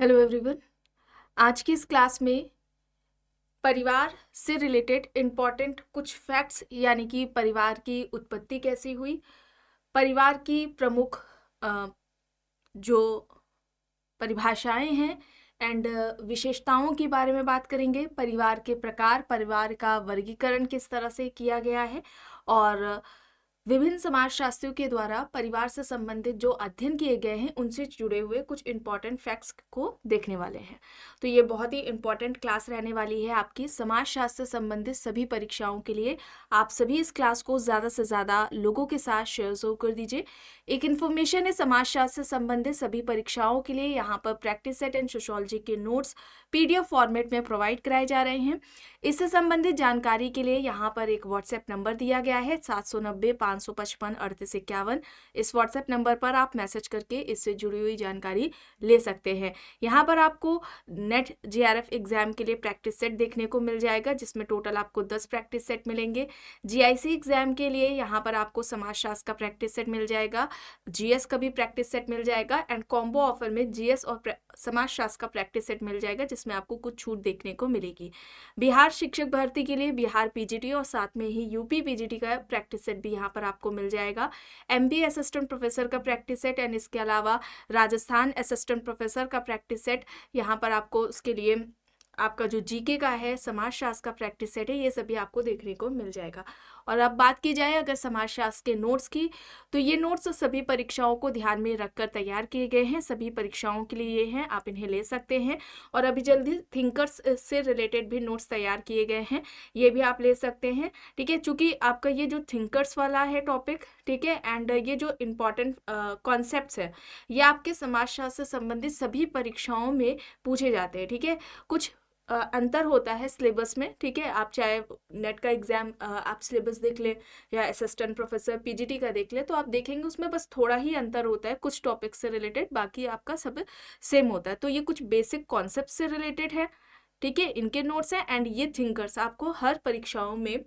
Hello everyone. आज की इस क्लास में परिवार से रिलेटेड इम्पॉर्टेंट कुछ फैक्ट्स यानी कि परिवार की उत्पत्ति कैसी हुई, परिवार की प्रमुख जो परिभाषाएं हैं एंड विशेषताओं के बारे में बात करेंगे। परिवार के प्रकार, परिवार का वर्गीकरण किस तरह से किया गया है और विभिन्न समाजशास्त्रियों के द्वारा परिवार से संबंधित जो अध्ययन किए गए हैं उनसे जुड़े हुए कुछ इंपॉर्टेंट फैक्ट्स को देखने वाले हैं। तो ये बहुत ही इंपॉर्टेंट क्लास रहने वाली है आपकी समाजशास्त्र से संबंधित सभी परीक्षाओं के लिए। आप सभी इस क्लास को ज़्यादा से ज़्यादा लोगों के साथ शेयर जरूर कर दीजिए। एक इन्फॉर्मेशन है, समाजशास्त्र से संबंधित सभी परीक्षाओं के लिए यहाँ पर प्रैक्टिस सेट एंड सोशियोलॉजी के नोट्स PDF फॉर्मेट में प्रोवाइड कराए जा रहे हैं। इससे संबंधित जानकारी के लिए यहाँ पर एक व्हाट्सएप नंबर दिया गया है 790-555-3851। इस व्हाट्सएप नंबर पर आप मैसेज करके इससे जुड़ी हुई जानकारी ले सकते हैं। यहाँ पर आपको नेट JRF एग्जाम के लिए प्रैक्टिस सेट देखने को मिल जाएगा, जिसमें टोटल आपको 10 प्रैक्टिस सेट मिलेंगे। GIC एग्जाम के लिए यहाँ पर आपको समाजशास्त्र का प्रैक्टिस सेट मिल जाएगा, GS का भी प्रैक्टिस सेट मिल जाएगा एंड कॉम्बो ऑफर में GS और समाजशास्त्र का प्रैक्टिस सेट मिल जाएगा, जिसमें आपको कुछ छूट देखने को मिलेगी। बिहार शिक्षक भर्ती के लिए बिहार PGT और साथ में ही UP PGT का प्रैक्टिस सेट भी यहाँ पर आपको मिल जाएगा। MP असिस्टेंट प्रोफेसर का प्रैक्टिस सेट एंड इसके अलावा राजस्थान असिस्टेंट प्रोफेसर का प्रैक्टिस सेट यहाँ पर आपको उसके लिए आपका जो GK का है, समाजशास्त्र का प्रैक्टिस सेट है, ये सभी आपको देखने को मिल जाएगा। और अब बात की जाए अगर समाजशास्त्र के नोट्स की, तो ये नोट्स सभी परीक्षाओं को ध्यान में रखकर तैयार किए गए हैं। सभी परीक्षाओं के लिए ये हैं, आप इन्हें ले सकते हैं। और अभी जल्दी थिंकर्स से रिलेटेड भी नोट्स तैयार किए गए हैं, ये भी आप ले सकते हैं। ठीक है, चूंकि आपका ये जो थिंकर्स वाला है टॉपिक, ठीक है, एंड ये जो इम्पॉर्टेंट कॉन्सेप्ट्स है ये आपके समाजशास्त्र से संबंधित सभी परीक्षाओं में पूछे जाते हैं। ठीक है, कुछ अंतर होता है सिलेबस में। ठीक है, आप चाहे नेट का एग्जाम आप सिलेबस देख लें या असिस्टेंट प्रोफेसर PGT का देख लें, तो आप देखेंगे उसमें बस थोड़ा ही अंतर होता है कुछ टॉपिक से रिलेटेड, बाकी आपका सब सेम होता है। तो ये कुछ बेसिक कॉन्सेप्ट से रिलेटेड है, ठीक है, इनके नोट्स हैं एंड ये थिंकर्स आपको हर परीक्षाओं में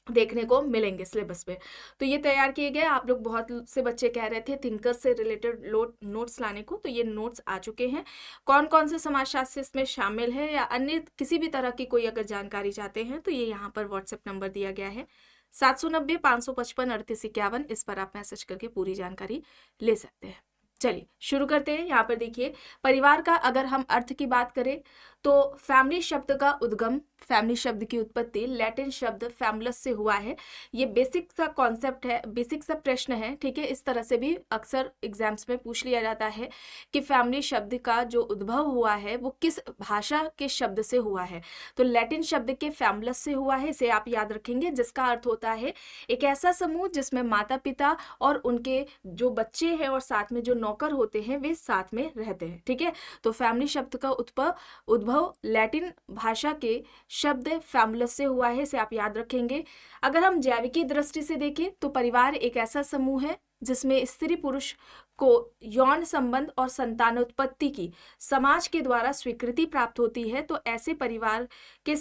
देखने को मिलेंगे सिलेबस में। तो ये तैयार किए गए। आप लोग बहुत से बच्चे कह रहे थे थिंकर्स से रिलेटेड नोट्स लाने को, तो ये नोट्स आ चुके हैं। कौन कौन से समाजशास्त्र इसमें शामिल है या अन्य किसी भी तरह की कोई अगर जानकारी चाहते हैं तो ये यहाँ पर व्हाट्सएप नंबर दिया गया है 790-555-3851। इस पर आप मैसेज करके पूरी जानकारी ले सकते हैं। चलिए शुरू करते हैं। यहाँ पर देखिए, परिवार का अगर हम अर्थ की बात करें तो फैमिली शब्द का उद्गम, फैमिली शब्द की उत्पत्ति लैटिन शब्द फैमुलस से हुआ है। ये बेसिक सा कॉन्सेप्ट है, बेसिक सा प्रश्न है। ठीक है, इस तरह से भी अक्सर एग्जाम्स में पूछ लिया जाता है कि फैमिली शब्द का जो उद्भव हुआ है वो किस भाषा के शब्द से हुआ है। तो लैटिन शब्द के फैमुलस से हुआ है, इसे आप याद रखेंगे, जिसका अर्थ होता है एक ऐसा समूह जिसमें माता पिता और उनके जो बच्चे हैं और साथ में जो नौकर होते हैं वे साथ में रहते हैं। ठीक है, तो फैमिली शब्द का उद्भव लैटिन भाषा के शब्द फैमुलस से हुआ है, इसे आप याद रखेंगे। अगर हम जैविकी दृष्टि से देखें तो परिवार एक ऐसा समूह है जिसमें स्त्री पुरुष को यौन संबंध और संतानोत्पत्ति की समाज के द्वारा स्वीकृति प्राप्त होती है। तो ऐसे परिवार के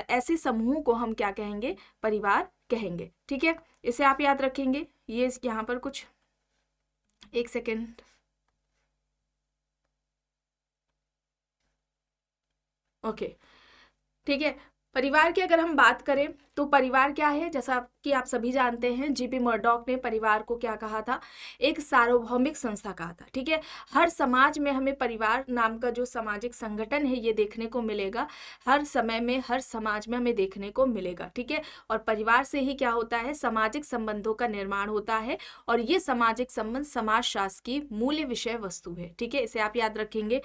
ऐसे समूह को हम क्या कहेंगे? परिवार कहेंगे। ठीक है, इसे आप याद रखेंगे। ये यहाँ पर कुछ एक सेकेंड, ओके, ठीक है। परिवार की अगर हम बात करें तो परिवार क्या है, जैसा कि आप सभी जानते हैं, GP मर्डॉक ने परिवार को क्या कहा था? एक सार्वभौमिक संस्था कहा था। ठीक है, हर समाज में हमें परिवार नाम का जो सामाजिक संगठन है ये देखने को मिलेगा, हर समय में हर समाज में हमें देखने को मिलेगा। ठीक है, और परिवार से ही क्या होता है? सामाजिक संबंधों का निर्माण होता है और ये सामाजिक संबंध समाजशास्त्र की मूल्य विषय वस्तु है। ठीक है, इसे आप याद रखेंगे।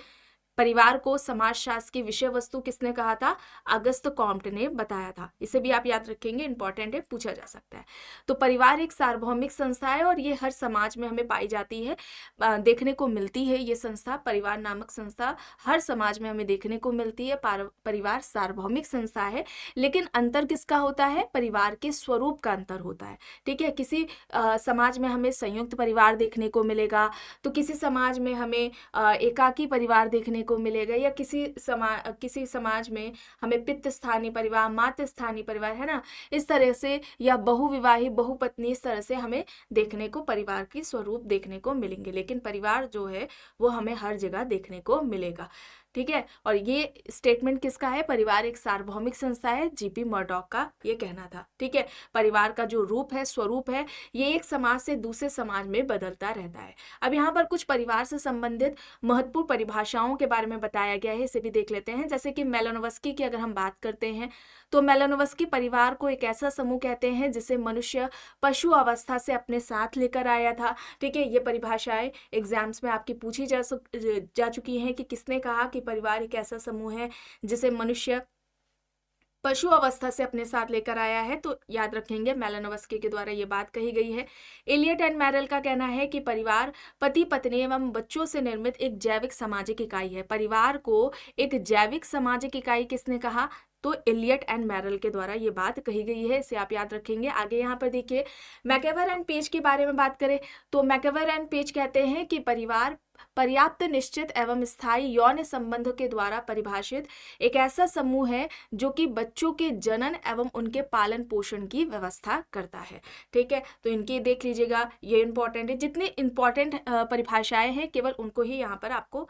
परिवार को समाजशास्त्र की विषय वस्तु किसने कहा था? अगस्त कॉम्ट ने बताया था। इसे भी आप याद रखेंगे, इंपॉर्टेंट है, पूछा जा सकता है। तो परिवार एक सार्वभौमिक संस्था है और ये हर समाज में हमें पाई जाती है, देखने को मिलती है। ये संस्था, परिवार नामक संस्था, हर समाज में हमें देखने को मिलती है। परिवार सार्वभौमिक संस्था है, लेकिन अंतर किसका होता है? परिवार के स्वरूप का अंतर होता है। ठीक है, किसी समाज में हमें संयुक्त परिवार देखने को मिलेगा, तो किसी समाज में हमें एकाकी परिवार देखने को मिलेगा, या किसी समाज में हमें पितृ स्थानीय परिवार, मातृ स्थानीय परिवार, है ना, इस तरह से, या बहुविवाही, बहुपत्नी, इस तरह से हमें देखने को परिवार की स्वरूप देखने को मिलेंगे। लेकिन परिवार जो है वो हमें हर जगह देखने को मिलेगा, ठीक है। और ये स्टेटमेंट किसका है? परिवार एक सार्वभौमिक संस्था है, जीपी मर्डॉक का ये कहना था, ठीक है। परिवार का जो रूप है, स्वरूप है, ये एक समाज से दूसरे समाज में बदलता रहता है। अब यहाँ पर कुछ परिवार से संबंधित महत्वपूर्ण परिभाषाओं के बारे में बताया गया है, इसे भी देख लेते हैं। जैसे कि मेलानोव्स्की की अगर हम बात करते हैं तो मेलानोव्स्की परिवार को एक ऐसा समूह कहते हैं जिसे मनुष्य पशु अवस्था से अपने साथ लेकर आया था, ठीक है। ये परिभाषाएं एग्जाम्स में आपकी पूछी जा चुकी हैं कि किसने कहा कि परिवार एक ऐसा समूह है जिसे मनुष्य पशु अवस्था से अपने साथ लेकर आया है, तो याद रखेंगे मेलानोव्स्की के द्वारा ये बात कही गई है। एलियट एंड मैरल का कहना है कि परिवार पति पत्नी एवं बच्चों से निर्मित एक जैविक सामाजिक इकाई है। परिवार को एक जैविक सामाजिक इकाई किसने कहा? तो एलियट एंड मैरल के द्वारा ये बात कही गई है, इसे आप याद रखेंगे। आगे यहाँ पर देखिए मैकेवर एंड पेज के बारे में बात करें तो मैकेवर एंड पेज कहते हैं कि परिवार पर्याप्त निश्चित एवं स्थायी यौन संबंधों के द्वारा परिभाषित एक ऐसा समूह है जो कि बच्चों के जनन एवं उनके पालन पोषण की व्यवस्था करता है, ठीक है। तो इनकी देख लीजिएगा, ये इंपॉर्टेंट है। जितने इंपॉर्टेंट परिभाषाएं हैं केवल उनको ही यहाँ पर आपको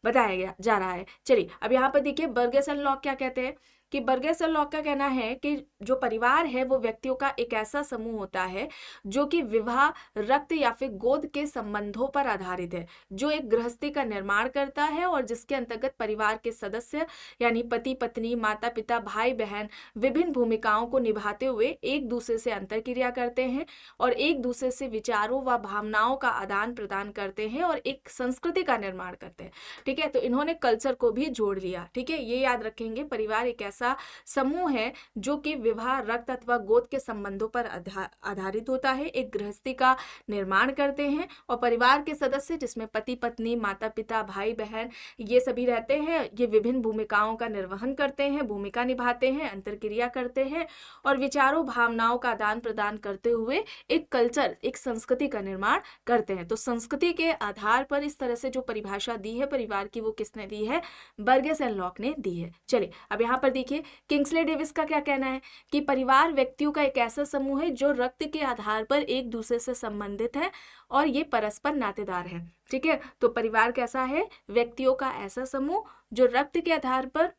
बताया जा रहा है। चलिए अब यहाँ पर देखिए बर्गेसन लॉ क्या कहते हैं कि बर्गेसन लॉ का कहना है कि जो परिवार है वो व्यक्तियों का एक ऐसा समूह होता है जो कि विवाह, रक्त या फिर गोद के संबंधों पर आधारित है, जो एक गृहस्थी का निर्माण करता है और जिसके अंतर्गत परिवार के सदस्य यानी पति पत्नी, माता पिता, भाई बहन विभिन्न भूमिकाओं को निभाते हुए एक दूसरे से अंतरक्रिया करते हैं और एक दूसरे से विचारों व भावनाओं का आदान प्रदान करते हैं और एक संस्कृति का निर्माण करते हैं, ठीक है। तो इन्होंने कल्चर को भी जोड़ लिया, ठीक है। ये याद रखेंगे, परिवार एक ऐसा समूह है जो कि विवाह, रक्त अथवा गोद के संबंधों पर आधारित होता है, एक गृहस्थी का निर्माण करते हैं और परिवार के सदस्य जिसमें पति पत्नी, माता पिता, भाई बहन ये सभी रहते हैं, ये विभिन्न भूमिकाओं का निर्वहन करते हैं, भूमिका निभाते हैं, अंतरक्रिया करते हैं और विचारों भावनाओं का आदान प्रदान करते हुए एक कल्चर, एक संस्कृति का निर्माण करते हैं। तो संस्कृति के आधार पर इस तरह से जो परिभाषा दी है परिवार की, वो किसने दी है? बर्गेसन लॉ ने दी है। चलिए अब यहाँ पर देखिए किंग्सले डेविस का क्या कहना है कि परिवार व्यक्तियों का एक ऐसा समूह है जो रक्त के आधार पर एक दूसरे से संबंधित है और ये परस्पर नातेदार है, ठीक है। तो परिवार कैसा है? व्यक्तियों का ऐसा समूह जो रक्त के आधार पर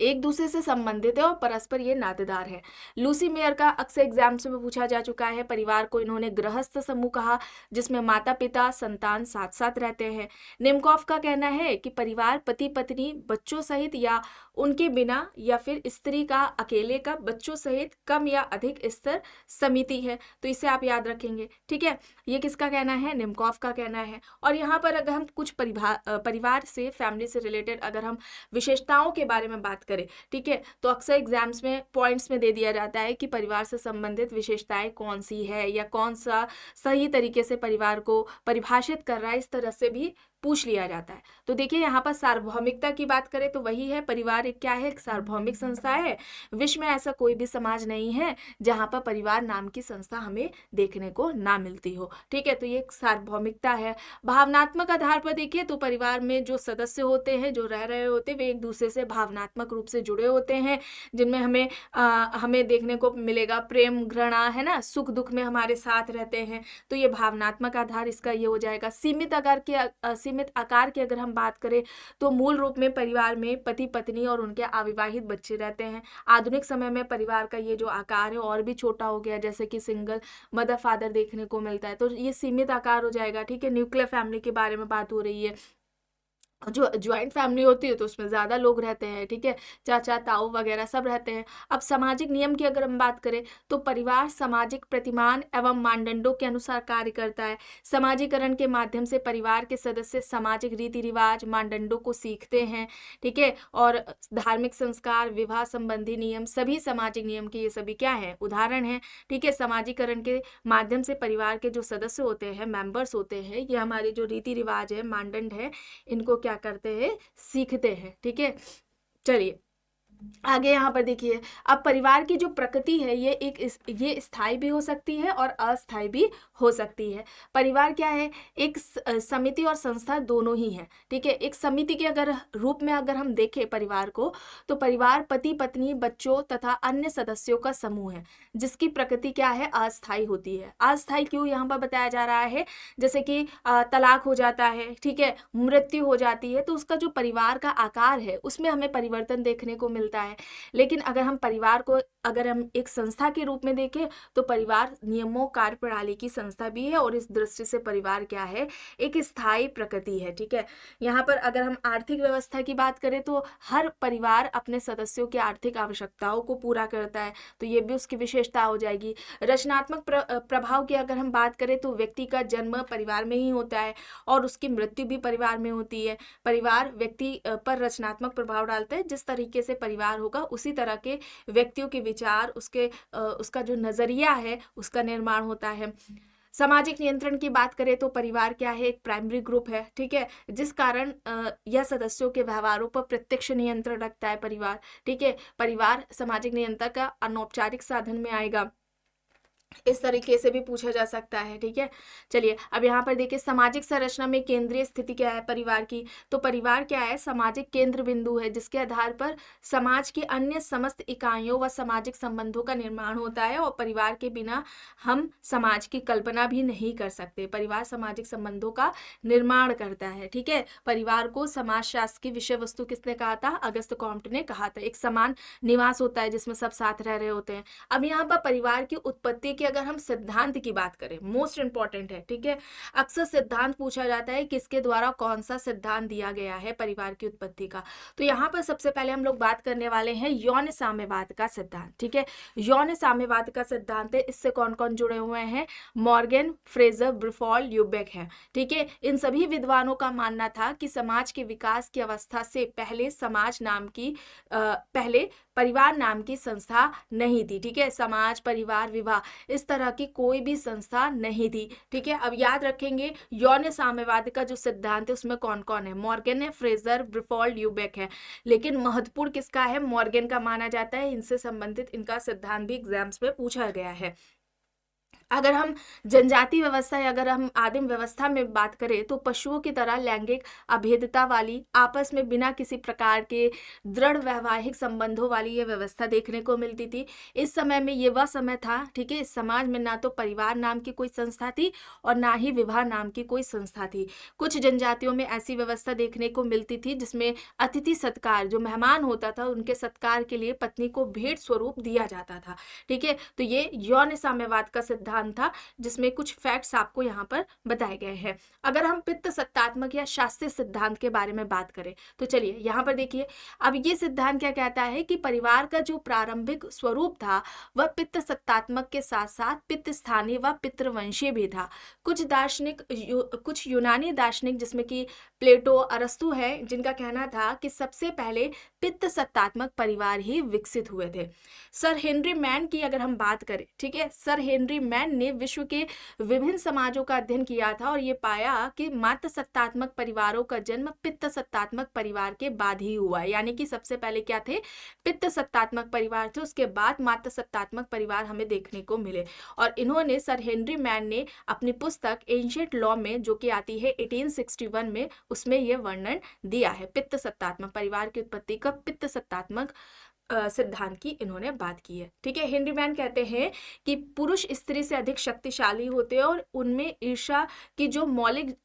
एक दूसरे से संबंधित है और परस्पर ये नातेदार है। लूसी मेयर का अक्सर एग्जाम्स में पूछा जा चुका है। परिवार को इन्होंने गृहस्थ समूह कहा जिसमें माता पिता, संतान साथ साथ रहते हैं। निमकॉफ का कहना है कि परिवार पति पत्नी, बच्चों सहित या उनके बिना या फिर स्त्री का अकेले का बच्चों सहित कम या अधिक स्तर समिति है। तो इसे आप याद रखेंगे, ठीक है। ये किसका कहना है? निमकॉफ का कहना है। और यहाँ पर अगर हम कुछ परिवार से, फैमिली से रिलेटेड अगर हम विशेषताओं के बारे में बात करें, ठीक है, तो अक्सर एग्जाम्स में पॉइंट्स में दे दिया जाता है कि परिवार से संबंधित विशेषताएं कौन सी है या कौन सा सही तरीके से परिवार को परिभाषित कर रहा है, इस तरह से भी पूछ लिया जाता है। तो देखिए यहाँ पर सार्वभौमिकता की बात करें तो वही है, परिवार एक क्या है? एक सार्वभौमिक संस्था है। विश्व में ऐसा कोई भी समाज नहीं है जहाँ पर परिवार नाम की संस्था हमें देखने को ना मिलती हो, ठीक है। तो ये एक सार्वभौमिकता है। भावनात्मक आधार पर देखिए तो परिवार में जो सदस्य होते हैं, जो रह रहे होते हैं, वे एक दूसरे से भावनात्मक रूप से जुड़े होते हैं, जिनमें हमें देखने को मिलेगा प्रेम, घृणा, है ना, सुख दुख में हमारे साथ रहते हैं। तो ये भावनात्मक आधार इसका ये हो जाएगा। सीमित आकार की अगर हम बात करें तो मूल रूप में परिवार में पति पत्नी और उनके अविवाहित बच्चे रहते हैं। आधुनिक समय में परिवार का ये जो आकार है और भी छोटा हो गया, जैसे कि सिंगल मदर फादर देखने को मिलता है, तो ये सीमित आकार हो जाएगा, ठीक है। न्यूक्लियर फैमिली के बारे में बात हो रही है। जो ज्वाइंट फैमिली होती है तो उसमें ज़्यादा लोग रहते हैं, ठीक है, चाचा ताऊ वगैरह सब रहते हैं। अब सामाजिक नियम की अगर हम बात करें तो परिवार सामाजिक प्रतिमान एवं मानदंडों के अनुसार कार्य करता है। समाजीकरण के माध्यम से परिवार के सदस्य सामाजिक रीति रिवाज, मानदंडों को सीखते हैं, ठीक है। और धार्मिक संस्कार, विवाह संबंधी नियम, सभी सामाजिक नियम के ये सभी क्या है? उदाहरण है, ठीक है। समाजीकरण के माध्यम से परिवार के जो सदस्य होते हैं, मेंबर्स होते हैं, ये हमारे जो रीति रिवाज है, मानदंड है, इनको क्या करते हैं? सीखते हैं, ठीक है। चलिए आगे यहाँ पर देखिए, अब परिवार की जो प्रकृति है ये स्थायी भी हो सकती है और अस्थायी भी हो सकती है। परिवार क्या है, एक समिति और संस्था दोनों ही है, ठीक है। एक समिति के अगर रूप में अगर हम देखें परिवार को, तो परिवार पति पत्नी बच्चों तथा अन्य सदस्यों का समूह है, जिसकी प्रकृति क्या है, अस्थायी होती है। अस्थायी क्यों यहाँ पर बताया जा रहा है, जैसे कि तलाक हो जाता है, ठीक है, मृत्यु हो जाती है, तो उसका जो परिवार का आकार है उसमें हमें परिवर्तन देखने को मिलता है। लेकिन अगर हम परिवार को अगर हम एक संस्था के रूप में देखें, तो परिवार नियमों कार्य प्रणाली की संस्था भी है, और इस दृष्टि से परिवार क्या है, एक स्थायी प्रकृति है, ठीक है। यहाँ पर अगर हम आर्थिक व्यवस्था की बात करें, तो हर परिवार अपने सदस्यों की आर्थिक आवश्यकताओं को पूरा करता है, तो ये भी उसकी विशेषता हो जाएगी। रचनात्मक प्रभाव की अगर हम बात करें, तो व्यक्ति का जन्म परिवार में ही होता है और उसकी मृत्यु भी परिवार में होती है। परिवार व्यक्ति पर रचनात्मक प्रभाव डालता है। जिस तरीके से परिवार होगा, उसी तरह के व्यक्तियों के विचार, उसका जो नजरिया है, उसका निर्माण होता है। सामाजिक नियंत्रण की बात करें, तो परिवार क्या है, एक प्राइमरी ग्रुप है, ठीक है, जिस कारण यह सदस्यों के व्यवहारों पर प्रत्यक्ष नियंत्रण रखता है परिवार, ठीक है। परिवार सामाजिक नियंत्रण का अनौपचारिक साधन में आएगा, इस तरीके से भी पूछा जा सकता है, ठीक है। चलिए अब यहाँ पर देखिए, सामाजिक संरचना में केंद्रीय स्थिति क्या है परिवार की, तो परिवार क्या है, सामाजिक केंद्र बिंदु है, जिसके आधार पर समाज की अन्य समस्त इकाइयों व सामाजिक संबंधों का निर्माण होता है, और परिवार के बिना हम समाज की कल्पना भी नहीं कर सकते। परिवार सामाजिक संबंधों का निर्माण करता है, ठीक है। परिवार को समाजशास्त्र की विषय वस्तु किसने कहा था, अगस्त कॉम्टे ने कहा था। एक समान निवास होता है जिसमें सब साथ रह रहे होते हैं। अब यहाँ पर परिवार की उत्पत्ति अगर हम सिद्धांत की बात करें, मोस्ट इंपॉर्टेंट है, ठीक है। अक्सर सिद्धांत पूछा जाता है, किसके द्वारा कौन सा सिद्धांत दिया गया है परिवार की उत्पत्ति का। तो यहाँ पर सबसे पहले हम लोग बात करने वाले हैं यौन साम्यवाद का सिद्धांत, ठीक है। यौन साम्यवाद का सिद्धांत है, इससे कौन कौन जुड़े हुए हैं, मॉर्गन, फ्रेजर, ब्रिफॉल, ल्यूबेक है, ठीक है। इन सभी विद्वानों का मानना था कि समाज के विकास की अवस्था से पहले पहले परिवार नाम की संस्था नहीं थी, ठीक है। समाज, परिवार, विवाह, इस तरह की कोई भी संस्था नहीं थी, ठीक है। अब याद रखेंगे, यौन साम्यवाद का जो सिद्धांत है उसमें कौन कौन है, मॉर्गन है, फ्रेजर, ब्रिफॉल, ल्यूबेक है। लेकिन महत्वपूर्ण किसका है, मॉर्गन का माना जाता है। इनसे संबंधित इनका सिद्धांत भी एग्जाम्स में पूछा गया है। अगर हम जनजाति व्यवस्था या अगर हम आदिम व्यवस्था में बात करें, तो पशुओं की तरह लैंगिक अभेदता वाली, आपस में बिना किसी प्रकार के दृढ़ वैवाहिक संबंधों वाली ये व्यवस्था देखने को मिलती थी। इस समय में ये वह समय था, ठीक है, इस समाज में ना तो परिवार नाम की कोई संस्था थी और ना ही विवाह नाम की कोई संस्था थी। कुछ जनजातियों में ऐसी व्यवस्था देखने को मिलती थी जिसमें अतिथि सत्कार, जो मेहमान होता था उनके सत्कार के लिए पत्नी को भेंट स्वरूप दिया जाता था, ठीक है। तो ये यौन साम्यवाद का सिद्धांत था, जिसमें कुछ फैक्ट्स आपको यहाँ पर बताए गए हैं। अगर हम पित्त सत्तात्मक या शास्त्रीय सिद्धांत के बारे में बात करें, तो चलिए यहाँ पर देखिए, अब ये सिद्धांत क्या कहता है कि परिवार का जो प्रारंभिक स्वरूप था वह पित्त सत्तात्मक के साथ साथ पित्त स्थानीय व पितृवंशीय भी था। कुछ यूनानी दार्शनिक, जिसमें कि प्लेटो, अरस्तु है, जिनका कहना था कि सबसे पहले पित्त सत्तात्मक परिवार ही विकसित हुए थे। सर हेनरी मैन की अगर हम बात करें, ठीक है, सर हेनरी मैन ने विश्व के विभिन्न समाजों का अध्ययन किया था और ये पाया कि मातृ सत्तात्मक परिवारों का जन्म पित्त सत्तात्मक परिवार के बाद ही हुआ है। यानी कि सबसे पहले क्या थे, पित्त सत्तात्मक परिवार थे, उसके बाद मातृ सत्तात्मक परिवार हमें देखने को मिले। और इन्होंने, सर हेनरी मैन ने अपनी पुस्तक एंशिएंट लॉ में, जो कि आती है 1861 में, उसमें यह वर्णन दिया है पित्त सत्तात्मक परिवार की उत्पत्ति का, पित्त सत्तात्मक सिद्धांत की इन्होंने बात की है, ठीक है। हेनरी मैन कहते हैं कि पुरुष स्त्री से अधिक शक्तिशाली होते हैं और उनमें ईर्ष्या की जो मौलिक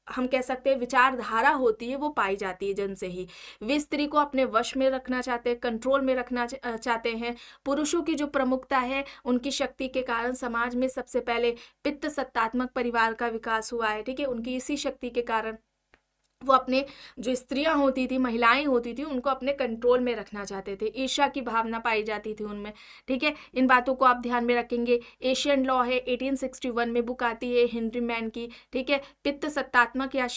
हम कह सकते हैं विचारधारा होती है वो पाई जाती है जन्म से ही। वे स्त्री को अपने वश में रखना चाहते हैं, कंट्रोल में रखना चाहते हैं। पुरुषों की जो प्रमुखता है, उनकी शक्ति के कारण समाज में सबसे पहले पित्त सत्तात्मक परिवार का विकास हुआ है, ठीक है। उनकी इसी शक्ति के कारण वो अपने जो स्त्रियां होती थी, महिलाएं होती थी, उनको अपने कंट्रोल में रखना चाहते थे। ईर्ष्या की भावना पाई जाती थी उनमें, ठीक है। इन बातों को आप ध्यान में रखेंगे। एशियन लॉ है, 1861 में बुक आती है हेनरी मैन की, ठीक है। पित्त सत्तात्मक या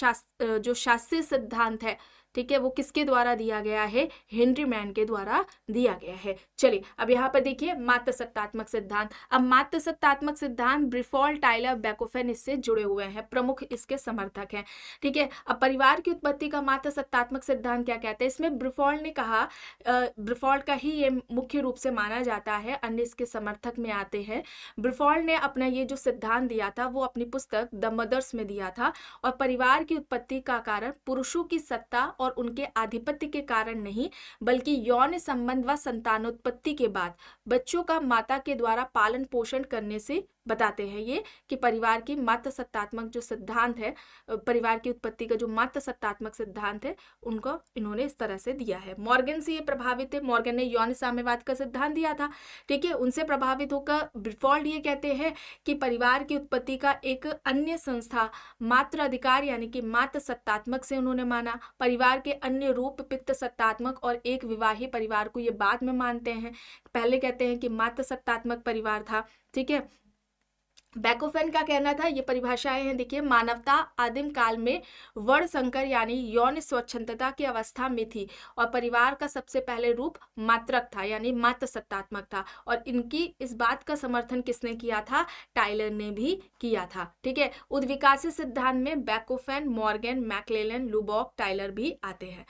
जो शास्त्रीय सिद्धांत है, ठीक है, वो किसके द्वारा दिया गया है? हेनरी मैन के द्वारा दिया गया है। चलिए अब यहाँ पर देखिए मातृसत्तात्मक सिद्धांत। अब मातृसत्तात्मक सिद्धांत ब्रिफॉल, टाइलर, बैकोफेन इससे जुड़े हुए हैं, प्रमुख इसके समर्थक हैं। ठीक है, अब परिवार की उत्पत्ति का मातृसत्तात्मक सिद्धांत क्या कहते हैं? इसमें ब्रिफॉल ने कहा, ब्रिफॉल का ही ये मुख्य रूप से माना जाता है, अन्य इसके समर्थक में आते हैं। ब्रिफॉल ने अपना ये जो सिद्धांत दिया था वो अपनी पुस्तक द मदर्स में दिया था, और परिवार की उत्पत्ति का कारण पुरुषों की सत्ता और उनके आधिपत्य के कारण नहीं, बल्कि यौन संबंध व संतानोत्पत्ति के बाद बच्चों का माता के द्वारा पालन पोषण करने से बताते हैं ये कि परिवार की मातृसत्तात्मक जो सिद्धांत है, परिवार की उत्पत्ति का जो मातृसत्तात्मक सिद्धांत है, उनको इन्होंने इस तरह से दिया है। मॉर्गन से ये प्रभावित है, मॉर्गन ने यौन साम्यवाद का सिद्धांत दिया था। ठीक है, उनसे प्रभावित होकर ब्रिफॉल्ड ये कहते हैं कि परिवार की उत्पत्ति का एक अन्य संस्था मातृ अधिकार यानी कि मातृसत्तात्मक से उन्होंने माना। परिवार के अन्य रूप पितृ सत्तात्मक और एक विवाही परिवार को ये बाद में मानते हैं। पहले कहते हैं कि मातृसत्तात्मक परिवार था। ठीक है, बैकोफेन का कहना था, ये परिभाषाएं हैं देखिए, मानवता आदिम काल में वर्ण संकर यानी यौन स्वच्छंदता की अवस्था में थी और परिवार का सबसे पहले रूप मात्रक था यानी मातृसत्तात्मक था। और इनकी इस बात का समर्थन किसने किया था? टाइलर ने भी किया था। ठीक है, उद्विकासी सिद्धांत में बैकोफेन, मॉर्गन, मैक्लेलन, लुबॉक, टाइलर भी आते हैं।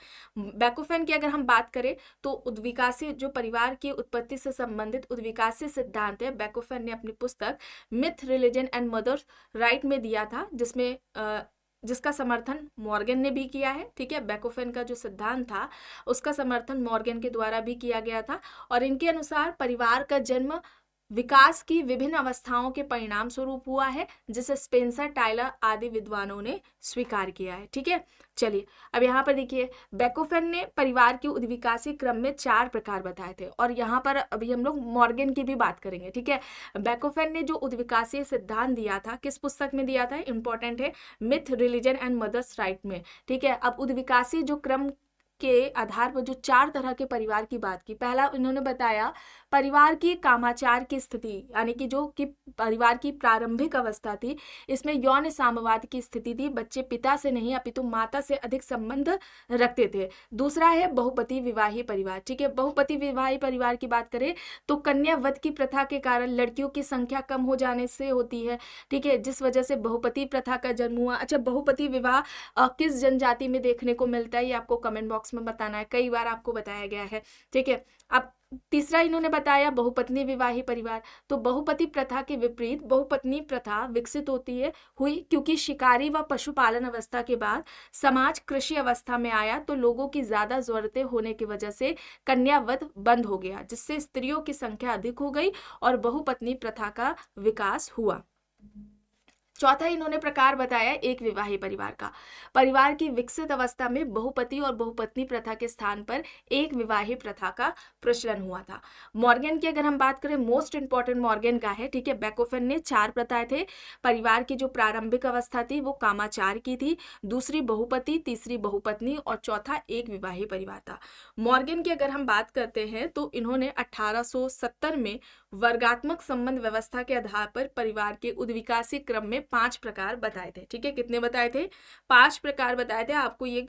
बैकोफेन की अगर हम बात करें तो उद्विकासी जो परिवार की उत्पत्ति से संबंधित उद्विकासी सिद्धांत है, बैकोफेन ने अपनी पुस्तक myth, religion and mother's right में दिया था, जिसका समर्थन मॉर्गन ने भी किया है। ठीक है, बैकोफेन का जो सिद्धांत था उसका समर्थन मॉर्गन के द्वारा भी किया गया था, और इनके अनुसार परिवार का जन्म विकास की विभिन्न अवस्थाओं के परिणाम स्वरूप हुआ है, जिसे स्पेंसर, टाइलर आदि विद्वानों ने स्वीकार किया है। ठीक है, चलिए अब यहाँ पर देखिए, बैकोफेन ने परिवार के उद्विकासी क्रम में 4 प्रकार बताए थे, और यहाँ पर अभी हम लोग मॉर्गन की भी बात करेंगे। ठीक है, बैकोफेन ने जो उद्विकासी सिद्धांत दिया था किस पुस्तक में दिया था? इंपॉर्टेंट है, myth, religion and mother's right में। ठीक है, अब उद्विकासी जो क्रम के आधार पर जो 4 तरह के परिवार की बात की, पहला इन्होंने बताया परिवार की कामाचार की स्थिति, यानी कि जो कि परिवार की प्रारंभिक अवस्था थी, इसमें यौन साम्यवाद की स्थिति थी, बच्चे पिता से नहीं अपितु माता से अधिक संबंध रखते थे। दूसरा है बहुपति विवाही परिवार। ठीक है, बहुपति विवाही परिवार की बात करें तो कन्या वध की प्रथा के कारण लड़कियों की संख्या कम हो जाने से होती है। ठीक है, जिस वजह से बहुपति प्रथा का जन्म हुआ। अच्छा, बहुपति विवाह किस जनजाति में देखने को मिलता है ये आपको कमेंट बॉक्स में बताना है, कई बार आपको बताया गया है। ठीक है, अब तीसरा इन्होंने बताया बहुपत्नी विवाही परिवार। तो बहुपति प्रथा के विपरीत बहुपत्नी प्रथा विकसित हुई क्योंकि शिकारी व पशुपालन अवस्था के बाद समाज कृषि अवस्था में आया, तो लोगों की ज्यादा जरूरतें होने की वजह से कन्यावध बंद हो गया, जिससे स्त्रियों की संख्या अधिक हो गई और बहुपत्नी प्रथा का विकास हुआ। चौथा इन्होंने प्रकार बताया एक विवाही परिवार का। परिवार की विकसित अवस्था में बहुपति और बहुपत्नी प्रथा के स्थान पर एक विवाही प्रथा का प्रचलन हुआ था। मॉर्गन की अगर हम बात करें, मोस्ट इंपॉर्टेंट मॉर्गन का है। ठीक है, बैकोफेन ने 4 प्रथाएं थे। परिवार की जो प्रारंभिक अवस्था थी वो कामाचार की थी, दूसरी बहुपति, तीसरी बहुपत्नी और चौथा एक विवाही परिवार था। मॉर्गन की अगर हम बात करते हैं तो इन्होंने 1870 में वर्गात्मक संबंध व्यवस्था के आधार पर परिवार के उद्विकासी क्रम में 5 प्रकार बताए थे। ठीक है, कितने बताए थे? 5 प्रकार बताए थे। आपको ये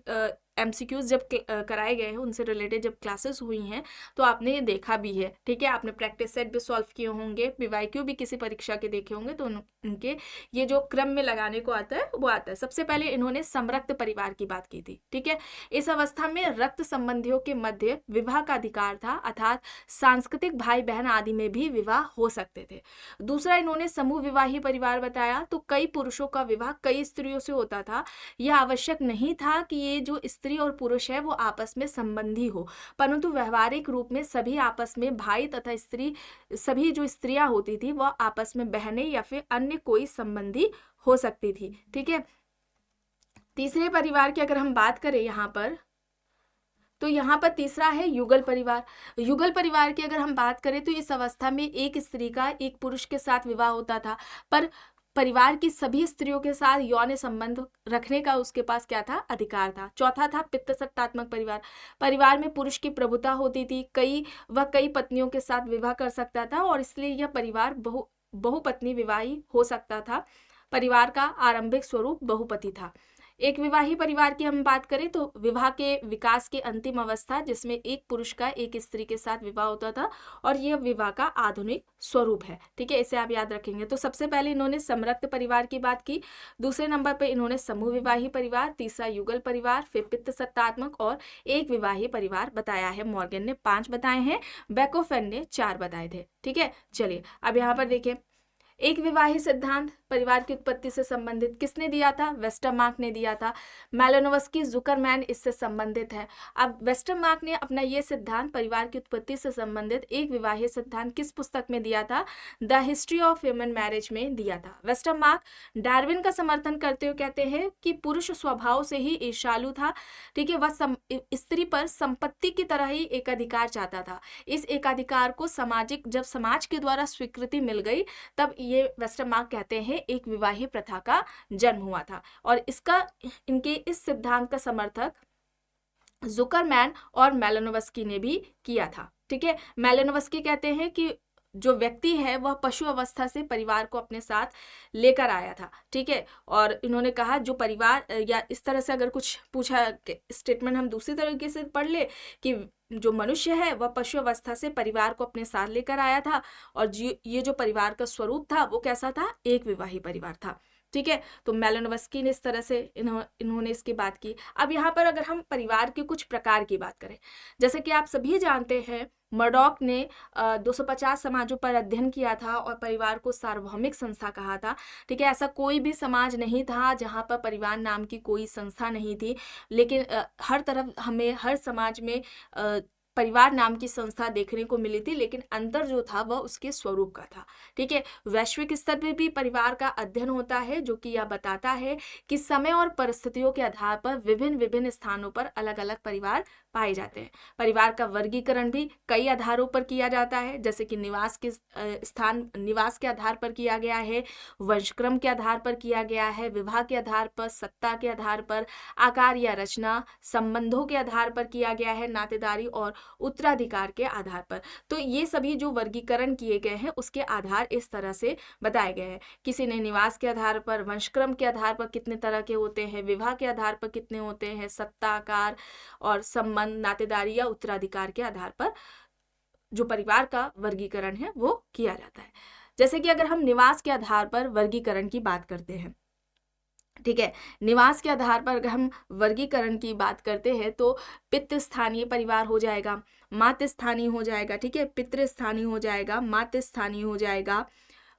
MCQs जब कराए गए हैं, उनसे रिलेटेड जब क्लासेस हुई हैं तो आपने ये देखा भी है। ठीक है, आपने प्रैक्टिस सेट भी सॉल्व किए होंगे, PYQ भी किसी परीक्षा के देखे होंगे, तो उनके ये जो क्रम में लगाने को आता है वो आता है। सबसे पहले इन्होंने समरक्त परिवार की बात की थी। ठीक है, इस अवस्था में रक्त संबंधियों के मध्य विवाह का अधिकार था, अर्थात सांस्कृतिक भाई बहन आदि में भी विवाह हो सकते थे। दूसरा इन्होंने समूह विवाही परिवार बताया। तो कई पुरुषों का विवाह कई स्त्रियों से होता था। यह आवश्यक नहीं था कि ये जो स्त्री और पुरुष है वो आपस में संबंधी हो, परंतु व्यवहारिक रूप में सभी आपस में भाई तथा स्त्री, सभी जो स्त्रियां होती थी वह आपस में बहनें या फिर अन्य कोई संबंधी हो सकती थी। ठीक है, तीसरे परिवार की अगर हम बात करें यहाँ पर, तो यहाँ पर तीसरा है युगल परिवार। युगल परिवार की अगर हम बात करें तो इस अवस्था में एक स्त्री का एक पुरुष के साथ विवाह होता था, पर परिवार की सभी स्त्रियों के साथ यौन संबंध रखने का उसके पास क्या था? अधिकार था। चौथा था पितृसत्तात्मक परिवार। परिवार में पुरुष की प्रभुता होती थी, कई पत्नियों के साथ विवाह कर सकता था और इसलिए यह परिवार बहुपत्नी विवाही हो सकता था। परिवार का आरंभिक स्वरूप बहुपति था। एक विवाही परिवार की हम बात करें तो विवाह के विकास के अंतिम अवस्था जिसमें एक पुरुष का एक स्त्री के साथ विवाह होता था और यह विवाह का आधुनिक स्वरूप है। ठीक है, इसे आप याद रखेंगे। तो सबसे पहले इन्होंने समरक्त परिवार की बात की, दूसरे नंबर पे इन्होंने समूह विवाही परिवार, तीसरा युगल परिवार, फिर पितृसत्तात्मक और एक विवाही परिवार बताया है। मॉर्गन ने 5 बताए हैं, बैकोफेन ने 4 बताए थे। ठीक है, चलिए अब यहाँ पर देखिए, एक विवाही सिद्धांत परिवार की उत्पत्ति से संबंधित किसने दिया था? वेस्टरमार्क ने दिया था। मैलिनोवस्की, जुकरमैन इससे संबंधित है। अब वेस्टरमार्क ने अपना ये सिद्धांत परिवार की उत्पत्ति से संबंधित एक विवाही सिद्धांत किस पुस्तक में दिया था? The history of human marriage में दिया था। वेस्टरमार्क डार्विन का समर्थन करते हुए कहते हैं कि पुरुष स्वभाव से ही ईर्ष्यालु था। ठीक है, वह स्त्री पर संपत्ति की तरह ही एक अधिकार चाहता था। इस एकाधिकार को जब समाज के द्वारा स्वीकृति मिल गई तब ये वेस्टरमार्क कहते हैं एक विवाही प्रथा का जन्म हुआ था। और इनके इस सिद्धांत का समर्थक जुकरमैन और मैलिनोवस्की ने भी किया था। ठीक है, मैलिनोवस्की कहते हैं कि जो व्यक्ति है वह पशु अवस्था से परिवार को अपने साथ लेकर आया था। ठीक है, और इन्होंने कहा जो परिवार, या इस तरह से अगर कुछ पूछा स्टेटमेंट हम दूसरी तरीके से पढ़ ले कि जो मनुष्य है वह पशु अवस्था से परिवार को अपने साथ लेकर आया था और ये जो परिवार का स्वरूप था वो कैसा था? एक विवाही परिवार था। ठीक है, तो मैलिनोवस्की ने इस तरह से इन्होंने इसकी बात की। अब यहाँ पर अगर हम परिवार के कुछ प्रकार की बात करें, जैसे कि आप सभी जानते हैं मर्डॉक ने 250 समाजों पर अध्ययन किया था और परिवार को सार्वभौमिक संस्था कहा था। ठीक है, ऐसा कोई भी समाज नहीं था जहाँ पर परिवार नाम की कोई संस्था नहीं थी, लेकिन हर तरफ हमें हर समाज में परिवार नाम की संस्था देखने को मिली थी, लेकिन अंतर जो था वह उसके स्वरूप का था। ठीक है, वैश्विक स्तर पर भी परिवार का अध्ययन होता है जो कि यह बताता है कि समय और परिस्थितियों के आधार पर विभिन्न स्थानों पर अलग अलग परिवार पाए जाते हैं। परिवार का वर्गीकरण भी कई आधारों पर किया जाता है, जैसे कि निवास के आधार पर किया गया है, वंशक्रम के आधार पर किया गया है, विवाह के आधार पर, सत्ता के आधार पर, आकार या रचना, संबंधों के आधार पर किया गया है, नातेदारी और उत्तराधिकार के आधार पर। तो ये सभी जो वर्गीकरण किए गए हैं उसके आधार इस तरह से बताए गए हैं। किसी ने निवास के आधार पर, वंशक्रम के आधार पर कितने तरह के होते हैं, विवाह के आधार पर कितने होते हैं, सत्ता, आकार और संबंध, नातेदारी या उत्तराधिकार के आधार पर जो परिवार का वर्गीकरण है वो किया जाता है। जैसे कि अगर हम निवास के आधार पर वर्गीकरण की बात करते हैं, ठीक है, निवास के आधार पर अगर हम वर्गीकरण की बात करते हैं तो पितृस्थानीय परिवार हो जाएगा, मातृस्थानीय हो जाएगा, ठीक है, पितृस्थानीय हो जाएगा, मातृस्थानीय हो जाएगा,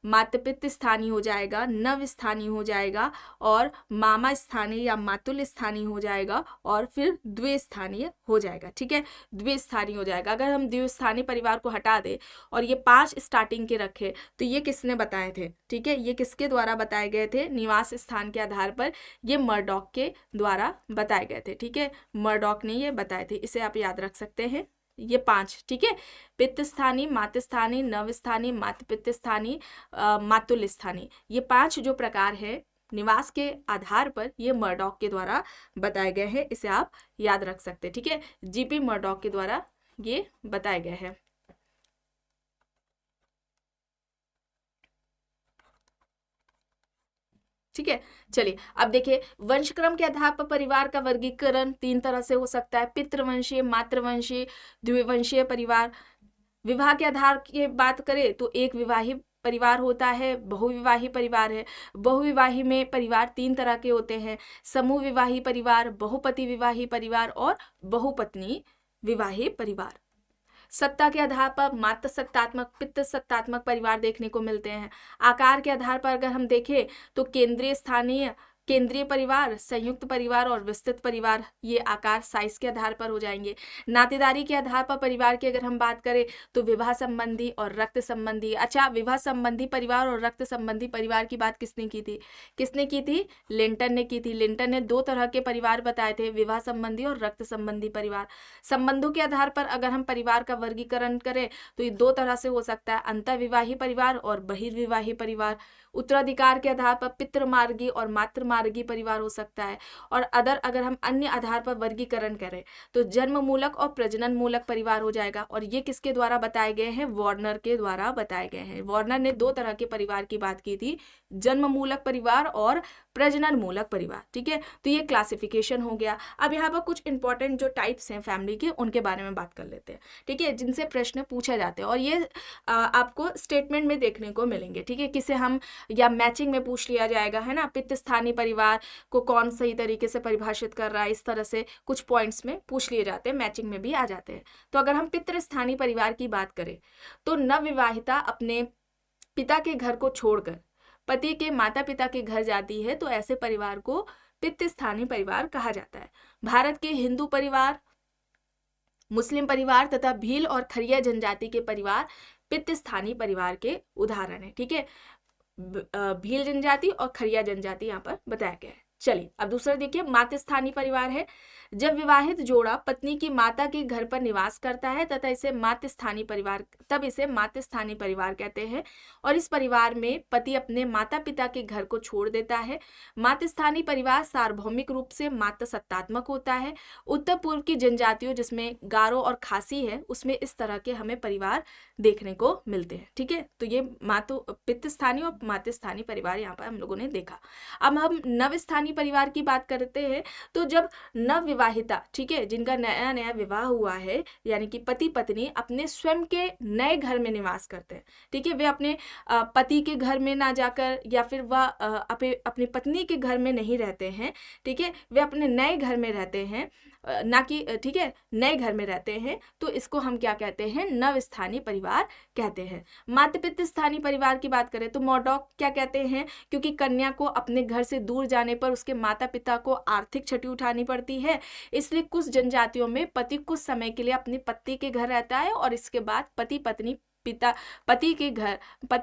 मातृपितृ स्थानीय हो जाएगा, नव स्थानीय हो जाएगा और मामा स्थानीय या मातुल स्थानीय हो जाएगा और फिर द्विस्थानीय हो जाएगा। ठीक है, द्विस्थानीय हो जाएगा। अगर हम द्विस्थानीय परिवार को हटा दें और ये 5 स्टार्टिंग के रखे तो ये किसने बताए थे? ठीक है, ये किसके द्वारा बताए गए थे? निवास स्थान के आधार पर ये मर्डॉक के द्वारा बताए गए थे। ठीक है, मर्डॉक ने ये बताए थे, इसे आप याद रख सकते हैं, ये 5। ठीक है, पितृस्थानीय, मातृस्थानीय, नवस्थानीय, मातृपितृस्थानीय, मातुल स्थानीय, ये 5 जो प्रकार है निवास के आधार पर ये मर्डॉक के द्वारा बताए गए हैं, इसे आप याद रख सकते हैं। ठीक है, जीपी मर्डॉक के द्वारा ये बताए गए हैं। ठीक है, चलिए अब देखिए, वंशक्रम के आधार पर परिवार का वर्गीकरण 3 तरह से हो सकता है, पितृवंशीय, मातृवंशीय, द्विवंशीय परिवार। विवाह के आधार की बात करें तो एक विवाही परिवार होता है, बहुविवाही परिवार है। बहुविवाही में परिवार 3 तरह के होते हैं, समूह विवाही परिवार, बहुपति विवाही परिवार और बहुपत्नी विवाही परिवार। सत्ता के आधार पर मातृसत्तात्मक, पितृसत्तात्मक परिवार देखने को मिलते हैं। आकार के आधार पर अगर हम देखें तो केंद्रीय परिवार, संयुक्त परिवार और विस्तृत परिवार, ये आकार साइज के आधार पर हो जाएंगे। नातेदारी के आधार पर परिवार की अगर हम बात करें तो विवाह संबंधी और रक्त संबंधी। अच्छा, विवाह संबंधी परिवार और रक्त संबंधी परिवार की बात किसने की थी? लिंटन ने की थी। लिंटन ने 2 तरह के परिवार बताए थे, विवाह संबंधी और रक्त संबंधी परिवार। संबंधों के आधार पर अगर हम परिवार का वर्गीकरण करें तो ये 2 तरह से हो सकता है, अंतर्विवाही परिवार और बहिर्विवाही परिवार। उत्तराधिकार के आधार पर पितृमार्गी और मातृमार्गी जन्ममार्गी परिवार हो सकता है। और अगर हम अन्य आधार पर वर्गीकरण करें तो जन्म मूलक और प्रजनन मूलक परिवार हो जाएगा। और ये किसके द्वारा बताए गए हैं? वार्नर के द्वारा बताए गए हैं। वार्नर ने दो तरह के परिवार की बात की थी, जन्म मूलक परिवार और प्रजनन मूलक परिवार। ठीक है, तो ये क्लासिफिकेशन हो गया। अब यहाँ पर कुछ इंपॉर्टेंट जो टाइप्स हैं फैमिली के, उनके बारे में बात कर लेते हैं। ठीक है, जिनसे प्रश्न पूछे जाते हैं और ये आपको स्टेटमेंट में देखने को मिलेंगे। ठीक है, किसे हम या मैचिंग में पूछ लिया जाएगा, है ना, पितृस्थानीय परिवार को कौन सही तरीके से परिभाषित कर रहा है, इस तरह से कुछ पॉइंट्स में पूछ लिए जाते हैं, मैचिंग में भी आ जाते हैं। तो अगर हम पितृस्थानीय परिवार की बात करें तो नवविवाहिता अपने पिता के घर को छोड़कर पति के माता पिता के घर जाती है तो ऐसे परिवार को पितृस्थानीय परिवार कहा जाता है। भारत के हिंदू परिवार, मुस्लिम परिवार तथा भील और खरिया जनजाति के परिवार पितृस्थानीय परिवार के उदाहरण है। ठीक है, भील जनजाति और खरिया जनजाति यहाँ पर बताया गया है। चलिए अब दूसरा देखिए, मातृस्थानीय परिवार है। जब विवाहित जोड़ा पत्नी की माता के घर पर निवास करता है तथा इसे मातृस्थानीय परिवार कहते हैं। और इस परिवार में पति अपने माता पिता के घर को छोड़ देता है। मातृस्थानीय परिवार सार्वभौमिक रूप से मातृसत्तात्मक होता है। उत्तर पूर्व की जनजातियों जिसमें गारो और खासी है उसमें इस तरह के हमें परिवार देखने को मिलते हैं। ठीक है, तो ये पितृस्थानीय और मातृस्थानीय परिवार यहाँ पर हम लोगों ने देखा। अब हम नवस्थानीय परिवार की बात करते हैं। तो जब नवविवाहिता, ठीक है, जिनका नया नया विवाह हुआ है, यानी कि पति पत्नी अपने स्वयं के नए घर में निवास करते हैं। ठीक है, वे अपने पति के घर में ना जाकर या फिर वह अपनी पत्नी के घर में नहीं रहते हैं। ठीक है, वे अपने नए घर में रहते हैं, ना कि, ठीक है, नए घर में रहते हैं, तो इसको हम क्या कहते हैं? नवस्थानीय परिवार कहते हैं। मातृ पितृ स्थानीय परिवार की बात करें तो मॉडॉक क्या कहते हैं? क्योंकि कन्या को अपने घर से दूर जाने पर उसके माता पिता को आर्थिक क्षति उठानी पड़ती है, इसलिए कुछ जनजातियों में पति कुछ समय के लिए अपनी पत्नी के घर रहता है और इसके बाद पति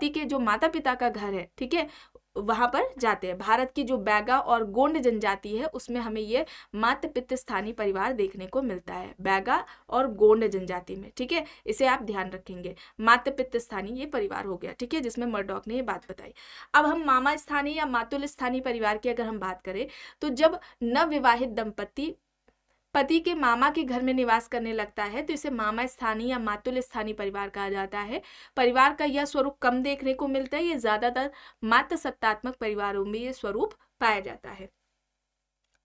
के जो माता पिता का घर है, ठीक है, वहां पर जाते हैं। भारत की जो बैगा और गोंड जनजाति है उसमें हमें ये मातृ पितृ स्थानीय परिवार देखने को मिलता है, बैगा और गोंड जनजाति में। ठीक है, इसे आप ध्यान रखेंगे, मातृ पितृ स्थानीय ये परिवार हो गया। ठीक है, जिसमें मर्डॉक ने ये बात बताई। अब हम मामा स्थानीय या मातुल स्थानीय परिवार की अगर हम बात करें तो जब नवविवाहित दंपति पति के मामा के घर में निवास करने लगता है तो इसे मामा स्थानीय या मातुल स्थानीय परिवार कहा जाता है। परिवार का यह स्वरूप कम देखने को मिलता है, ये ज्यादातर मातृसत्तात्मक परिवारों में ये स्वरूप पाया जाता है।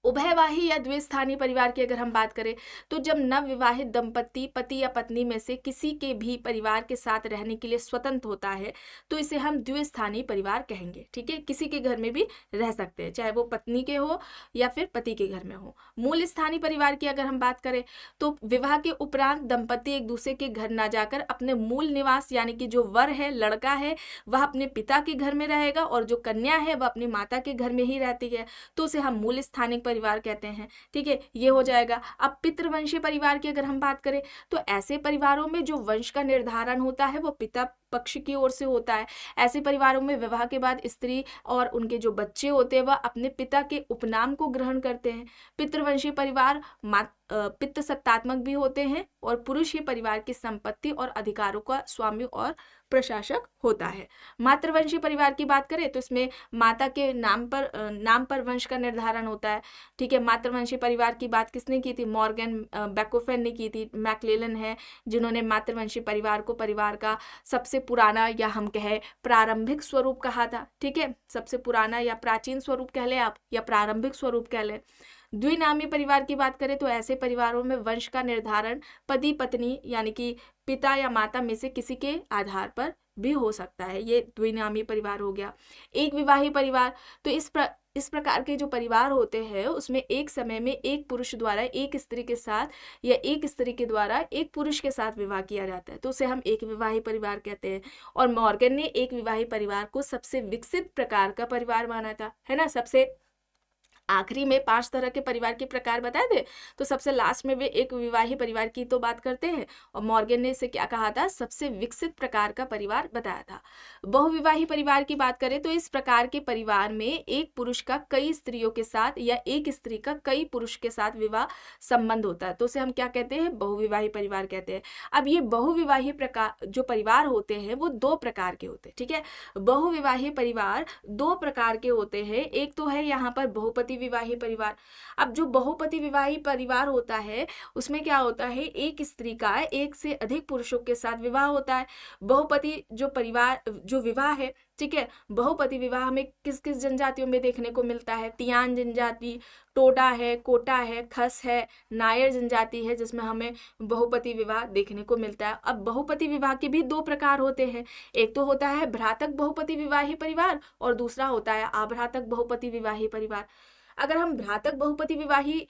उभयवाही या द्विस्थानीय परिवार की अगर हम बात करें तो जब नवविवाहित दंपति पति या पत्नी में से किसी के भी परिवार के साथ रहने के लिए स्वतंत्र होता है तो इसे हम द्विस्थानीय परिवार कहेंगे। ठीक है, किसी के घर में भी रह सकते हैं, चाहे वो पत्नी के हो या फिर पति के घर में हो। मूल स्थानीय परिवार की अगर हम बात करें तो विवाह के उपरांत दंपति एक दूसरे के घर ना जाकर अपने मूल निवास, यानी कि जो वर है, लड़का है, वह अपने पिता के घर में रहेगा और जो कन्या है वह अपनी माता के घर में ही रहती है, तो उसे हम मूल स्थानिक परिवार कहते हैं। ठीक है, ये हो जाएगा। अब पितृवंशीय परिवार की अगर हम बात करें तो ऐसे परिवारों में जो वंश का निर्धारण होता है वो पिता पक्ष की ओर से होता है। ऐसे परिवारों में विवाह के बाद स्त्री और उनके जो बच्चे होते हैं वह अपने पिता के उपनाम को ग्रहण करते हैं। पितृवंशीय परिवार पितृ सत्तात्मक भी होते हैं और पुरुष ही परिवार की संपत्ति और अधिकारों का स्वामी और प्रशासक होता है। मातृवंशीय परिवार की बात करें तो इसमें माता के नाम पर वंश का निर्धारण होता है। ठीक है, मातृवंशीय परिवार की बात किसने की थी? मॉर्गन बैकोफेन ने की थी। मैक्लेलन है जिन्होंने मातृवंशीय परिवार को परिवार का सबसे पुराना या हम कहें प्रारंभिक स्वरूप कहा था। ठीक है, सबसे पुराना या प्राचीन स्वरूप कह ले आप या प्रारंभिक स्वरूप कह ले। द्विनामी परिवार की बात करें तो ऐसे परिवारों में वंश का निर्धारण पति पत्नी यानी कि पिता या माता में से किसी के आधार पर भी हो सकता है, ये द्विनामी परिवार हो गया। एक विवाही परिवार, तो इस प्रकार के जो परिवार होते हैं उसमें एक समय में एक पुरुष द्वारा एक स्त्री के साथ या एक स्त्री के द्वारा एक पुरुष के साथ विवाह किया जाता है, तो उसे हम एक विवाही परिवार कहते हैं। और मॉर्गन ने एक विवाही परिवार को सबसे विकसित प्रकार का परिवार माना था, है ना, सबसे आखिरी में 5 तरह के परिवार के प्रकार बताए थे, तो सबसे लास्ट में वे एक विवाहित परिवार की तो बात करते हैं, और मॉर्गन ने इसे क्या कहा था, सबसे विकसित प्रकार का परिवार बताया था। बहुविवाहित परिवार की बात करें तो इस प्रकार के परिवार में एक पुरुष का कई स्त्रियों के साथ या एक स्त्री का कई पुरुष के साथ विवाह संबंध होता है, तो उसे हम क्या कहते हैं, बहुविवाहित परिवार कहते हैं। अब ये बहुविवाहित प्रकार जो परिवार होते हैं वो 2 प्रकार के होते हैं, ठीक है। बहुविवाहित परिवार 2 प्रकार के होते हैं, एक तो है यहाँ पर बहुपति विवाहित परिवार। अब जो बहुपति विवाहित परिवार होता है उसमें क्या होता है, एक स्त्री का एक से अधिक पुरुषों के साथ विवाह होता है। बहुपति जो परिवार जो विवाह है, ठीक है, बहुपति विवाह हमें किस किस जनजातियों में देखने को मिलता है, तियान जनजाति, टोडा है, कोटा है, खस है, नायर जनजाति है, जिसमें हमें बहुपति विवाह देखने को मिलता है। अब बहुपति विवाह के भी 2 प्रकार होते हैं, एक तो होता है भ्रातक बहुपति विवाहित परिवार और दूसरा होता है अभ्रातक बहुपति विवाहित परिवार। अगर हम भ्रातक बहुपति विवाहित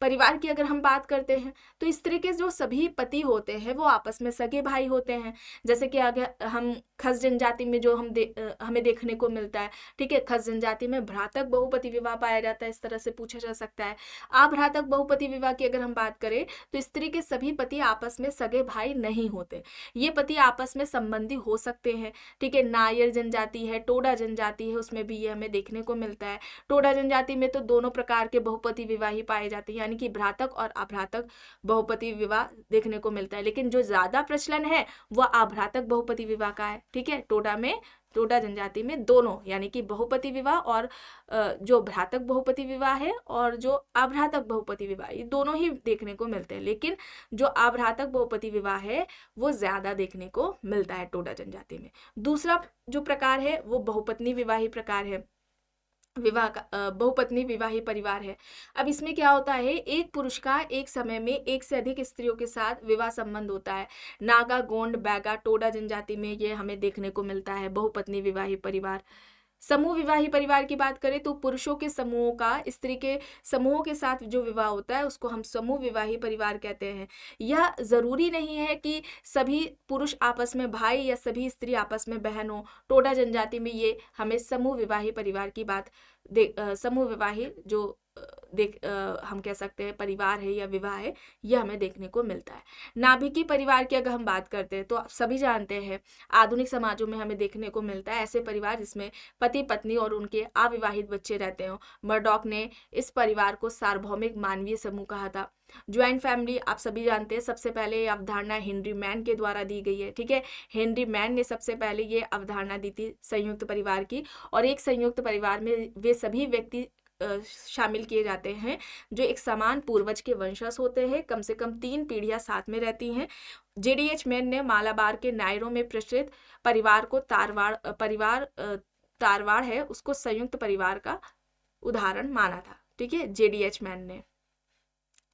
परिवार की अगर हम बात करते हैं तो स्त्री के जो सभी पति होते हैं वो आपस में सगे भाई होते हैं, जैसे कि अगर हम खस जनजाति में जो हमें देखने को मिलता है, ठीक है, खस जनजाति में भ्रातक बहुपति विवाह पाया जाता है, इस तरह से पूछा जा सकता है। अभ्रातक बहुपति विवाह की अगर हम बात करें तो स्त्री के सभी पति आपस में सगे भाई नहीं होते, ये पति आपस में संबंधी हो सकते हैं, ठीक है। नायर जनजाति है, टोडा जनजाति है, उसमें भी ये हमें देखने को मिलता है। टोडा जनजाति में तो दोनों प्रकार के बहुपति विवाह ही पाए जाते हैं, यानी कि भ्रातक और अभ्रातक बहुपति विवाह देखने को मिलता है, लेकिन जो ज्यादा प्रचलन है वह अभ्रातक बहुपति विवाह का है, ठीक है। टोडा जनजाति में दोनों यानी कि बहुपति विवाह और जो भ्रातक बहुपति विवाह है और जो अभ्रातक बहुपति विवाह, ये दोनों ही देखने को मिलते हैं, लेकिन जो अभ्रातक बहुपति विवाह है वो ज्यादा देखने को मिलता है टोडा जनजाति में। दूसरा जो प्रकार है वो बहुपत्नी विवाही प्रकार है, बहुपत्नी विवाहित परिवार है। अब इसमें क्या होता है, एक पुरुष का एक समय में एक से अधिक स्त्रियों के साथ विवाह संबंध होता है। नागा, गोंड, बैगा, टोडा जनजाति में ये हमें देखने को मिलता है बहुपत्नी विवाहित परिवार। समूह विवाहित परिवार की बात करें तो पुरुषों के समूहों का स्त्री के समूहों के साथ जो विवाह होता है उसको हम समूह विवाहित परिवार कहते हैं। यह जरूरी नहीं है कि सभी पुरुष आपस में भाई या सभी स्त्री आपस में बहन हो। टोडा जनजाति में ये हमें समूह विवाहित परिवार की बात समूह विवाहित जो हम कह सकते हैं परिवार है या विवाह है, यह हमें देखने को मिलता है। नाभिकीय परिवार की अगर हम बात करते हैं तो आप सभी जानते हैं आधुनिक समाजों में हमें देखने को मिलता है ऐसे परिवार जिसमें पति पत्नी और उनके अविवाहित बच्चे रहते हो। मर्डॉक ने इस परिवार को सार्वभौमिक मानवीय समूह कहा था। ज्वाइंट फैमिली आप सभी जानते हैं, सबसे पहले ये अवधारणा हेनरी मैन के द्वारा दी गई है, ठीक है। हेनरी मैन ने सबसे पहले ये अवधारणा दी थी संयुक्त परिवार की, और एक संयुक्त परिवार में वे सभी व्यक्ति शामिल किए जाते हैं जो एक समान पूर्वज के वंशज होते हैं, कम से कम 3 पीढ़ियां साथ में रहती हैं। जेडीएच मैन ने मालाबार के नायरों में प्रचलित परिवार को तारवाड़ है उसको संयुक्त परिवार का उदाहरण माना था, ठीक है।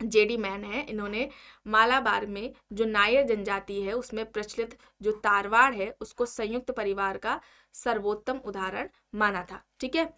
जेडी मैन है, इन्होंने मालाबार में जो नायर जनजाति है उसमें प्रचलित जो तारवाड़ है उसको संयुक्त परिवार का सर्वोत्तम उदाहरण माना था, ठीक है।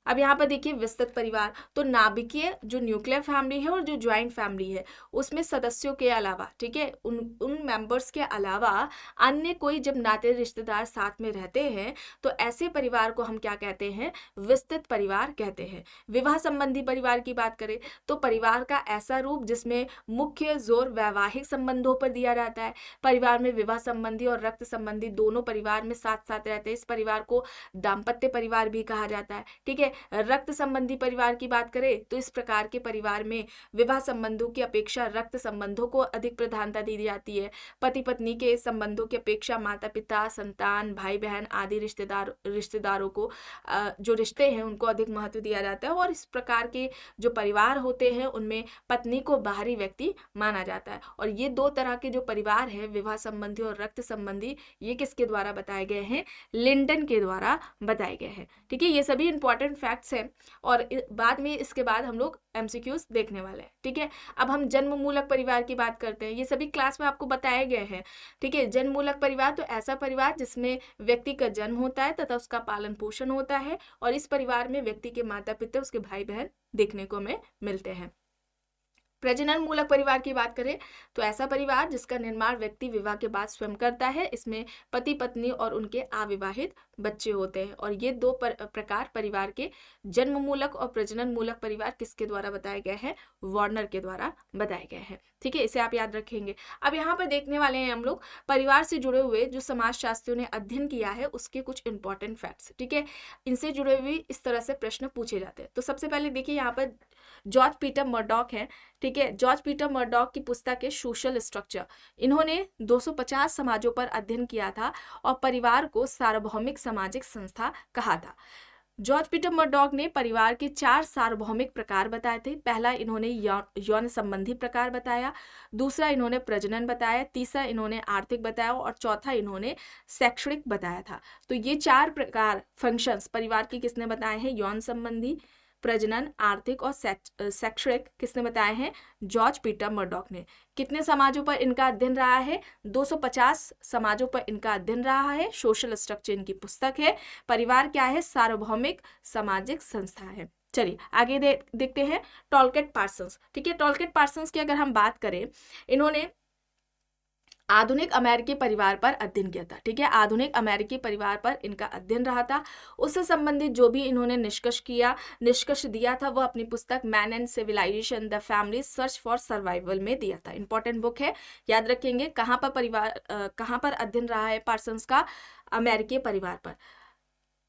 अब यहाँ पर देखिए विस्तृत परिवार, तो नाभिकीय जो न्यूक्लियर फैमिली है और जो ज्वाइंट फैमिली है उसमें सदस्यों के अलावा, ठीक है, उन मेंबर्स के अलावा अन्य कोई जब नाते रिश्तेदार साथ में रहते हैं तो ऐसे परिवार को हम क्या कहते हैं, विस्तृत परिवार कहते हैं। विवाह संबंधी परिवार की बात करें तो परिवार का ऐसा रूप जिसमें मुख्य जोर वैवाहिक संबंधों पर दिया जाता है। परिवार में विवाह संबंधी और रक्त संबंधी दोनों परिवार में साथ साथ रहते हैं, इस परिवार को दाम्पत्य परिवार भी कहा जाता है, ठीक है। रक्त संबंधी परिवार की बात करें तो इस प्रकार के परिवार में विवाह संबंधों की अपेक्षा रक्त संबंधों को अधिक प्रधानता दी जाती है। पति पत्नी के संबंधों की अपेक्षा माता पिता, संतान, भाई बहन आदि रिश्तेदारों को जो रिश्ते हैं उनको अधिक महत्व दिया जाता है। और इस प्रकार के जो परिवार होते हैं उनमें पत्नी को बाहरी व्यक्ति माना जाता है। और ये 2 तरह के जो परिवार है, विवाह संबंधी और रक्त संबंधी, ये किसके द्वारा बताए गए हैं, लिंडन के द्वारा बताए गए हैं, ठीक है। ये सभी इंपॉर्टेंट फैक्ट्स हैं और बाद में इसके बाद हम लोग एमसीक्यूज देखने वाले हैं, ठीक है। अब हम जन्म मूलक परिवार की बात करते हैं, ये सभी क्लास में आपको बताए गए हैं, ठीक है। जन्म मूलक परिवार तो ऐसा परिवार जिसमें व्यक्ति का जन्म होता है तथा उसका पालन पोषण होता है, और इस परिवार में व्यक्ति के माता पिता, उसके भाई बहन देखने को हमें मिलते हैं। प्रजनन मूलक परिवार की बात करें तो ऐसा परिवार जिसका निर्माण व्यक्ति विवाह के बाद स्वयं करता है, इसमें पति पत्नी और उनके अविवाहित बच्चे होते हैं। और ये दो प्रकार परिवार के जन्ममूलक और प्रजनन मूलक परिवार किसके द्वारा बताए गए हैं? वार्नर के द्वारा बताए गए हैं। ठीक है, इसे आप याद रखेंगे। अब यहाँ पर देखने वाले हैं हम लोग परिवार से जुड़े हुए जो समाजशास्त्रियों ने अध्ययन किया है उसके कुछ इंपॉर्टेंट फैक्ट्स। ठीक है, इनसे जुड़े हुए इस तरह से प्रश्न पूछे जाते हैं। तो सबसे पहले देखिए यहाँ पर जॉर्ज पीटर मर्डॉक है। ठीक है, जॉर्ज पीटर मर्डॉक की पुस्तक है सोशल स्ट्रक्चर। इन्होंने 250 समाजों पर अध्ययन किया था और परिवार को सार्वभौमिक सामाजिक संस्था कहा था। जॉर्ज पीटर मर्डॉक ने परिवार के 4 सार्वभौमिक प्रकार बताए थे। पहला इन्होंने यौन संबंधी प्रकार बताया, दूसरा इन्होंने प्रजनन बताया, तीसरा इन्होंने आर्थिक बताया और चौथा इन्होंने शैक्षणिक बताया था। तो ये 4 प्रकार फंक्शंस परिवार की किसने बताए हैं? यौन संबंधी, प्रजनन, आर्थिक और शैक्षणिक किसने बताए हैं? जॉर्ज पीटर मर्डॉक ने। कितने समाजों पर इनका अध्ययन रहा है? 250 समाजों पर इनका अध्ययन रहा है। सोशल स्ट्रक्चर इनकी पुस्तक है। परिवार क्या है? सार्वभौमिक सामाजिक संस्था है। चलिए आगे देखते हैं टॉलकेट पार्सन्स। ठीक है, टॉलकेट पार्सन्स की अगर हम बात करें, इन्होंने आधुनिक अमेरिकी परिवार पर अध्ययन किया था। ठीक है, आधुनिक अमेरिकी परिवार पर इनका अध्ययन रहा था। उससे संबंधित जो भी इन्होंने निष्कर्ष दिया था वह अपनी पुस्तक man and civilization the family search for survival में दिया था। इंपॉर्टेंट बुक है, याद रखेंगे। कहाँ पर अध्ययन रहा है पार्सन्स का? अमेरिकी परिवार पर।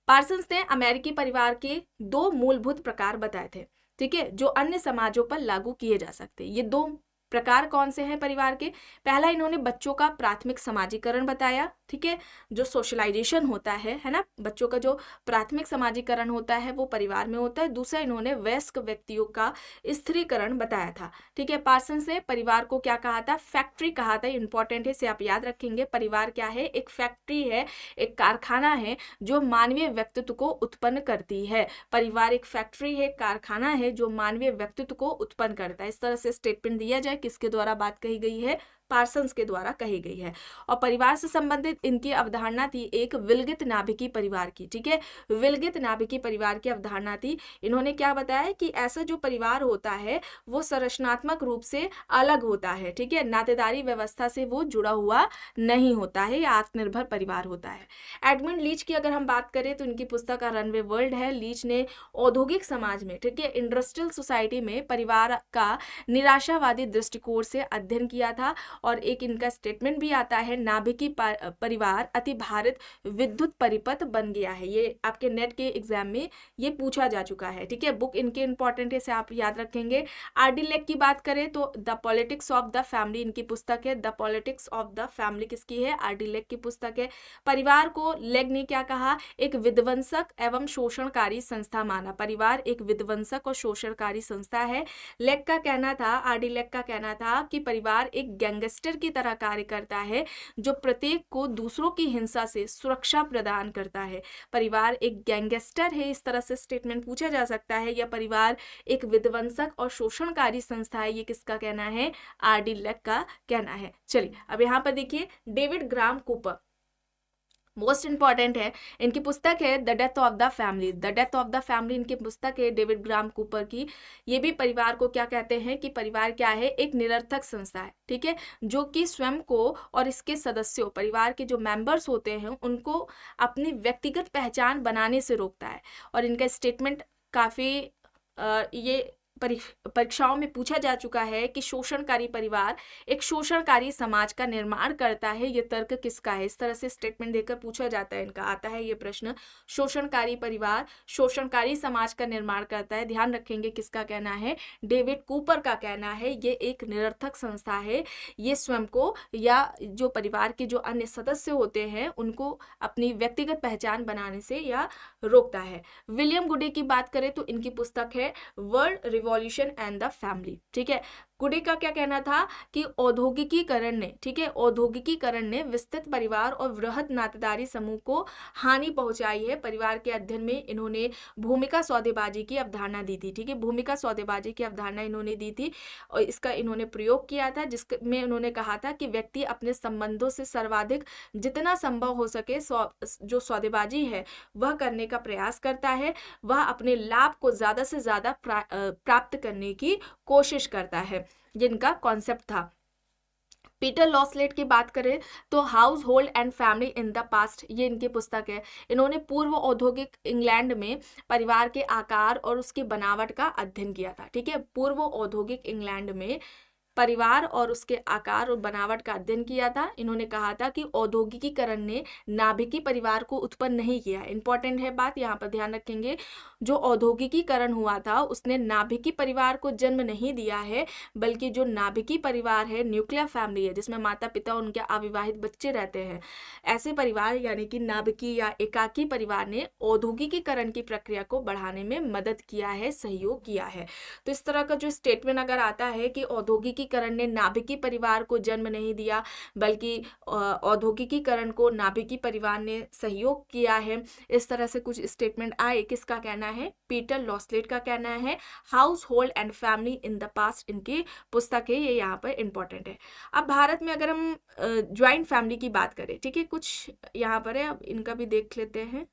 पार्सन्स ने अमेरिकी परिवार के 2 मूलभूत प्रकार बताए थे। ठीक है, जो अन्य समाजों पर लागू किए जा सकते। ये 2 प्रकार कौन से हैं परिवार के? पहला इन्होंने बच्चों का प्राथमिक समाजीकरण बताया। ठीक है, जो सोशलाइजेशन होता है ना, बच्चों का जो प्राथमिक समाजीकरण होता है वो परिवार में होता है। दूसरा इन्होंने वयस्क व्यक्तियों का स्थिरीकरण बताया था। ठीक है, पार्सन्स ने परिवार को क्या कहा था? फैक्ट्री कहा था। इंपॉर्टेंट है, इसे आप याद रखेंगे। परिवार क्या है? एक फैक्ट्री है, एक कारखाना है जो मानवीय व्यक्तित्व को उत्पन्न करती है। परिवार एक फैक्ट्री है, कारखाना है जो मानवीय व्यक्तित्व को उत्पन्न करता है। इस तरह से स्टेटमेंट दिया जाए किसके द्वारा बात कही गई है? पार्सन्स के द्वारा कही गई है। और परिवार से संबंधित इनकी अवधारणा थी एक विलगित नाभिकी परिवार की। ठीक है, विलगित नाभिकी परिवार की अवधारणा थी। इन्होंने क्या बताया कि ऐसा जो परिवार होता है वो संरचनात्मक रूप से अलग होता है। ठीक है, नातेदारी व्यवस्था से वो जुड़ा हुआ नहीं होता है, या आत्मनिर्भर परिवार होता है। एडमंड लीच की अगर हम बात करें तो इनकी पुस्तक का रनवे वर्ल्ड है। लीच ने औद्योगिक समाज में, ठीक है, इंडस्ट्रियल सोसाइटी में परिवार का निराशावादी दृष्टिकोण से अध्ययन किया था। और एक इनका स्टेटमेंट भी आता है, नाभिकी परिवार अतिभारित विद्युत परिपथ बन गया है। ये आपके नेट के एग्जाम में ये पूछा जा चुका है। ठीक है, बुक इनके इंपॉर्टेंट है, से आप याद रखेंगे। आर.डी. लेक की बात करें तो the politics of the family इनकी पुस्तक है। The politics of the family किसकी है? आर.डी. लेक की पुस्तक है। परिवार को लेग ने क्या कहा? एक विध्वंसक एवं शोषणकारी संस्था माना। परिवार एक विध्वंसक और शोषणकारी संस्था है। लेग का कहना था, आर.डी. लेग का कहना था कि परिवार एक गैंगस्टर की तरह कार्य करता है जो प्रत्येक को दूसरों की हिंसा से सुरक्षा प्रदान करता है। परिवार एक गैंगस्टर है, इस तरह से स्टेटमेंट पूछा जा सकता है। या परिवार एक विध्वंसक और शोषणकारी संस्था है, ये किसका कहना है? आर.डी. लेक का कहना है। चलिए अब यहाँ पर देखिए डेविड ग्राम कूपर, मोस्ट इंपॉर्टेंट है। इनकी पुस्तक है the death of the family. The death of the family इनकी पुस्तक है डेविड ग्राम कूपर की। ये भी परिवार को क्या कहते हैं कि परिवार क्या है? एक निरर्थक संस्था है। ठीक है, जो कि स्वयं को और इसके सदस्यों, परिवार के जो मेंबर्स होते हैं उनको अपनी व्यक्तिगत पहचान बनाने से रोकता है। और इनका स्टेटमेंट काफ़ी ये परीक्षाओं में पूछा जा चुका है कि शोषणकारी परिवार एक शोषणकारी समाज का निर्माण करता है। ये तर्क किसका है? इस तरह से स्टेटमेंट देकर पूछा जाता है, इनका आता है ये प्रश्न। शोषणकारी परिवार शोषणकारी समाज का निर्माण करता है। ध्यान रखेंगे किसका कहना है? डेविड कूपर का कहना है। ये एक निरर्थक संस्था है। ये स्वयं को या जो परिवार के जो अन्य सदस्य होते हैं उनको अपनी व्यक्तिगत पहचान बनाने से या रोकता है। विलियम गुडे की बात करें तो इनकी पुस्तक है world revolution and the family. ठीक है, गुडे का क्या कहना था कि औद्योगिकीकरण ने, ठीक है, औद्योगिकीकरण ने विस्तृत परिवार और वृहद नातेदारी समूह को हानि पहुंचाई है। परिवार के अध्ययन में इन्होंने भूमिका सौदेबाजी की अवधारणा दी थी। ठीक है, भूमिका सौदेबाजी की अवधारणा इन्होंने दी थी और इसका इन्होंने प्रयोग किया था, जिसमें उन्होंने कहा था कि व्यक्ति अपने संबंधों से सर्वाधिक जितना संभव हो सके जो सौदेबाजी है वह करने का प्रयास करता है। वह अपने लाभ को ज्यादा से ज्यादा प्राप्त करने की कोशिश करता है। जिनका कॉन्सेप्ट था। पीटर लॉसलेट की बात करें तो house hold and family in the past, ये इनकी पुस्तक है। इन्होंने पूर्व औद्योगिक इंग्लैंड में परिवार के आकार और उसकी बनावट का अध्ययन किया था। ठीक है, पूर्व औद्योगिक इंग्लैंड में परिवार और उसके आकार और बनावट का अध्ययन किया था। इन्होंने कहा था कि औद्योगिकीकरण ने नाभिकीय परिवार को उत्पन्न नहीं किया। इंपॉर्टेंट है बात, यहाँ पर ध्यान रखेंगे। जो औद्योगिकीकरण हुआ था उसने नाभिकीय परिवार को जन्म नहीं दिया है, बल्कि जो नाभिकीय परिवार है, न्यूक्लियर फैमिली है, जिसमें माता पिता और उनके अविवाहित बच्चे रहते हैं, ऐसे परिवार यानी कि नाभिकीय या एकाकी परिवार ने औद्योगिकीकरण की प्रक्रिया को बढ़ाने में मदद किया है, सहयोग किया है। तो इस तरह का जो स्टेटमेंट अगर आता है कि औद्योगिकीकरण ने नाभिकीय परिवार को जन्म नहीं दिया, बल्कि औद्योगिकीकरण को नाभिकीय परिवार ने सहयोग किया है, इस तरह से कुछ स्टेटमेंट आए, किसका कहना है? पीटर लॉसलेट का कहना है। House hold and family in the past इनकी पुस्तक है, ये यहाँ पर इंपॉर्टेंट है। अब भारत में अगर हम ज्वाइंट फैमिली की बात करें, ठीक है, कुछ यहाँ पर है, अब इनका भी देख लेते हैं।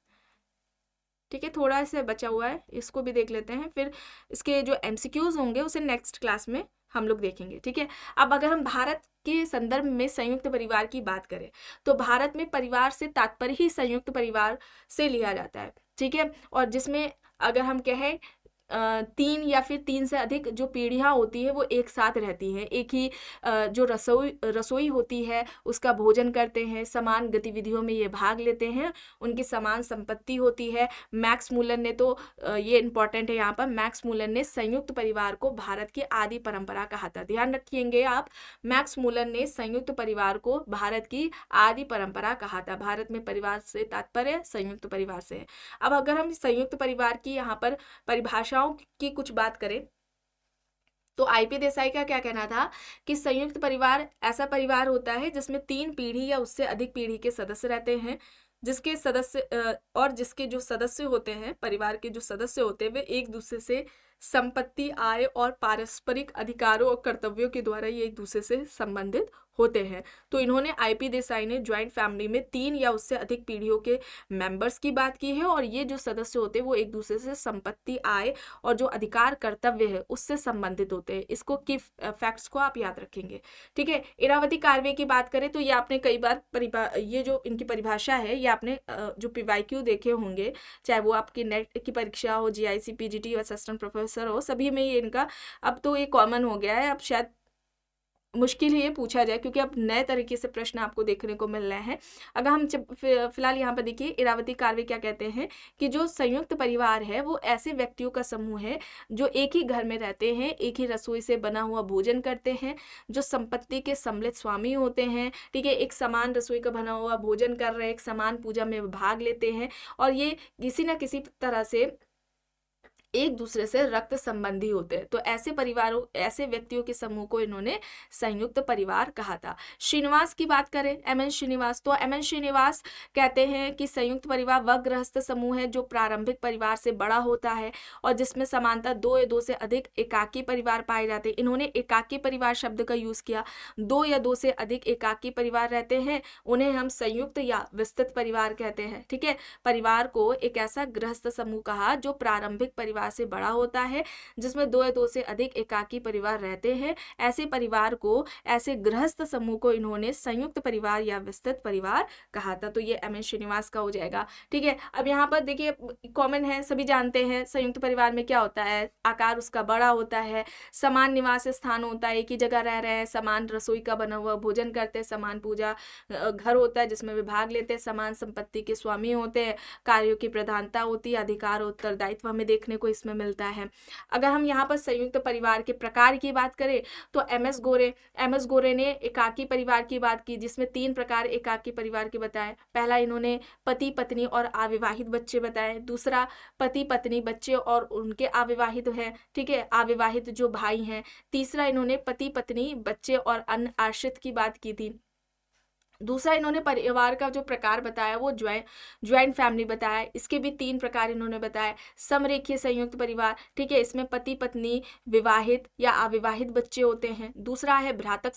ठीक है, थोड़ा सा बचा हुआ है, इसको भी देख लेते हैं, फिर इसके जो एमसीक्यूज होंगे उसे नेक्स्ट क्लास में हम लोग देखेंगे। ठीक है, अब अगर हम भारत के संदर्भ में संयुक्त परिवार की बात करें तो भारत में परिवार से तात्पर्य ही संयुक्त परिवार से लिया जाता है। ठीक है, और जिसमें अगर हम कहें 3 या फिर 3 से अधिक जो पीढ़ियाँ होती है वो एक साथ रहती हैं, एक ही जो रसोई होती है उसका भोजन करते हैं, समान गतिविधियों में ये भाग लेते हैं, उनकी समान संपत्ति होती है। मैक्स मूलन ने तो ये इंपॉर्टेंट है यहाँ पर, मैक्स मूलन ने संयुक्त परिवार को भारत की आदि परंपरा कहा था। ध्यान रखिएंगे आप, मैक्स मूलन ने संयुक्त परिवार को भारत की आदि परंपरा कहा था। भारत में परिवार से तात्पर्य संयुक्त परिवार से है। अब अगर हम संयुक्त परिवार की यहाँ पर परिभाषाओं की कुछ बात करें तो आईपी देसाई का क्या कहना था कि संयुक्त परिवार ऐसा परिवार होता है जिसमें 3 पीढ़ी या उससे अधिक पीढ़ी के सदस्य रहते हैं, जिसके जिसके जो सदस्य होते हैं, परिवार के जो सदस्य होते हैं, वे एक दूसरे से संपत्ति, आय और पारस्परिक अधिकारों और कर्तव्यों के द्वारा ये एक दूसरे से संबंधित होते हैं। तो इन्होंने आईपी देसाई ने ज्वाइंट फैमिली में 3 या उससे अधिक पीढ़ियों के मेंबर्स की बात की है, और ये जो सदस्य होते हैं वो एक दूसरे से संपत्ति, आय और जो अधिकार कर्तव्य है उससे संबंधित होते हैं। इसको की फैक्ट्स को आप याद रखेंगे। ठीक है, इरावती कार्वे की बात करें तो ये आपने कई बार ये जो इनकी परिभाषा है ये आपने जो पीवाईक्यू देखे होंगे, चाहे वो आपकी नेट की परीक्षा हो, जीआईसी, पीजीटी, असिस्टेंट प्रोफेसर हो, सभी में ये इनका अब तो ये कॉमन हो गया है। अब शायद मुश्किल ही ये पूछा जाए क्योंकि अब नए तरीके से प्रश्न आपको देखने को मिल रहे हैं। अगर हम फिलहाल यहाँ पर देखिए, इरावती कार्वे क्या कहते हैं कि जो संयुक्त परिवार है वो ऐसे व्यक्तियों का समूह है जो एक ही घर में रहते हैं, एक ही रसोई से बना हुआ भोजन करते हैं, जो संपत्ति के सम्मिलित स्वामी होते हैं। ठीक है, एक समान रसोई का बना हुआ भोजन कर रहे हैं, एक समान पूजा में भाग लेते हैं, और ये किसी न किसी तरह से एक दूसरे से रक्त संबंधी होते हैं। तो ऐसे व्यक्तियों के समूह को इन्होंने संयुक्त परिवार कहा था। श्रीनिवास की बात करें, एमएन श्रीनिवास, तो एमएन श्रीनिवास कहते हैं कि संयुक्त परिवार वह गृहस्थ समूह है जो प्रारंभिक परिवार से बड़ा होता है और जिसमें समानता 2 या 2 से अधिक एकाकी परिवार पाए जाते हैं। इन्होंने एकाकी परिवार शब्द का यूज किया। 2 या 2 से अधिक एकाकी परिवार रहते हैं, उन्हें हम संयुक्त या विस्तृत परिवार कहते हैं। ठीक है, परिवार को एक ऐसा गृहस्थ समूह कहा जो प्रारंभिक परिवार से बड़ा होता है, जिसमें 2 या 2 से अधिक एकाकी परिवार रहते हैं। ऐसे परिवार को, ऐसे गृहस्थ समूह को इन्होंने संयुक्त परिवार या विस्तृत परिवार कहा था। तो ये एमएन श्रीनिवास का हो जाएगा। ठीक है, अब यहाँ पर देखिए कॉमन है, सभी जानते हैं संयुक्त परिवार में क्या होता है, आकार उसका बड़ा होता है, समान निवास स्थान होता है, एक ही जगह रह रहे हैं, समान रसोई का बना हुआ भोजन करते हैं, समान पूजा घर होता है जिसमें वे भाग लेते हैं, समान संपत्ति के स्वामी होते हैं, कार्यों की प्रधानता होती है, अधिकार और उत्तरदायित्व हमें देखने को इसमें मिलता है। अगर हम यहाँ पर संयुक्त परिवार के प्रकार की बात करें तो एम एस गोरे ने एकाकी परिवार की बात की, जिसमें 3 प्रकार एकाकी परिवार के बताए। पहला इन्होंने पति पत्नी और अविवाहित बच्चे बताए, दूसरा पति पत्नी बच्चे और उनके अविवाहित हैं, ठीक है, अविवाहित जो भाई हैं, तीसरा इन्होंने पति पत्नी बच्चे और अन्य आश्रित की बात की थी। दूसरा इन्होंने परिवार का जो प्रकार बताया वो ज्वाइंट फैमिली बताया। इसके भी 3 प्रकार इन्होंने बताया। समरेखीय संयुक्त परिवार, ठीक है, इसमें पति पत्नी, विवाहित या अविवाहित बच्चे होते हैं। दूसरा है भ्रातक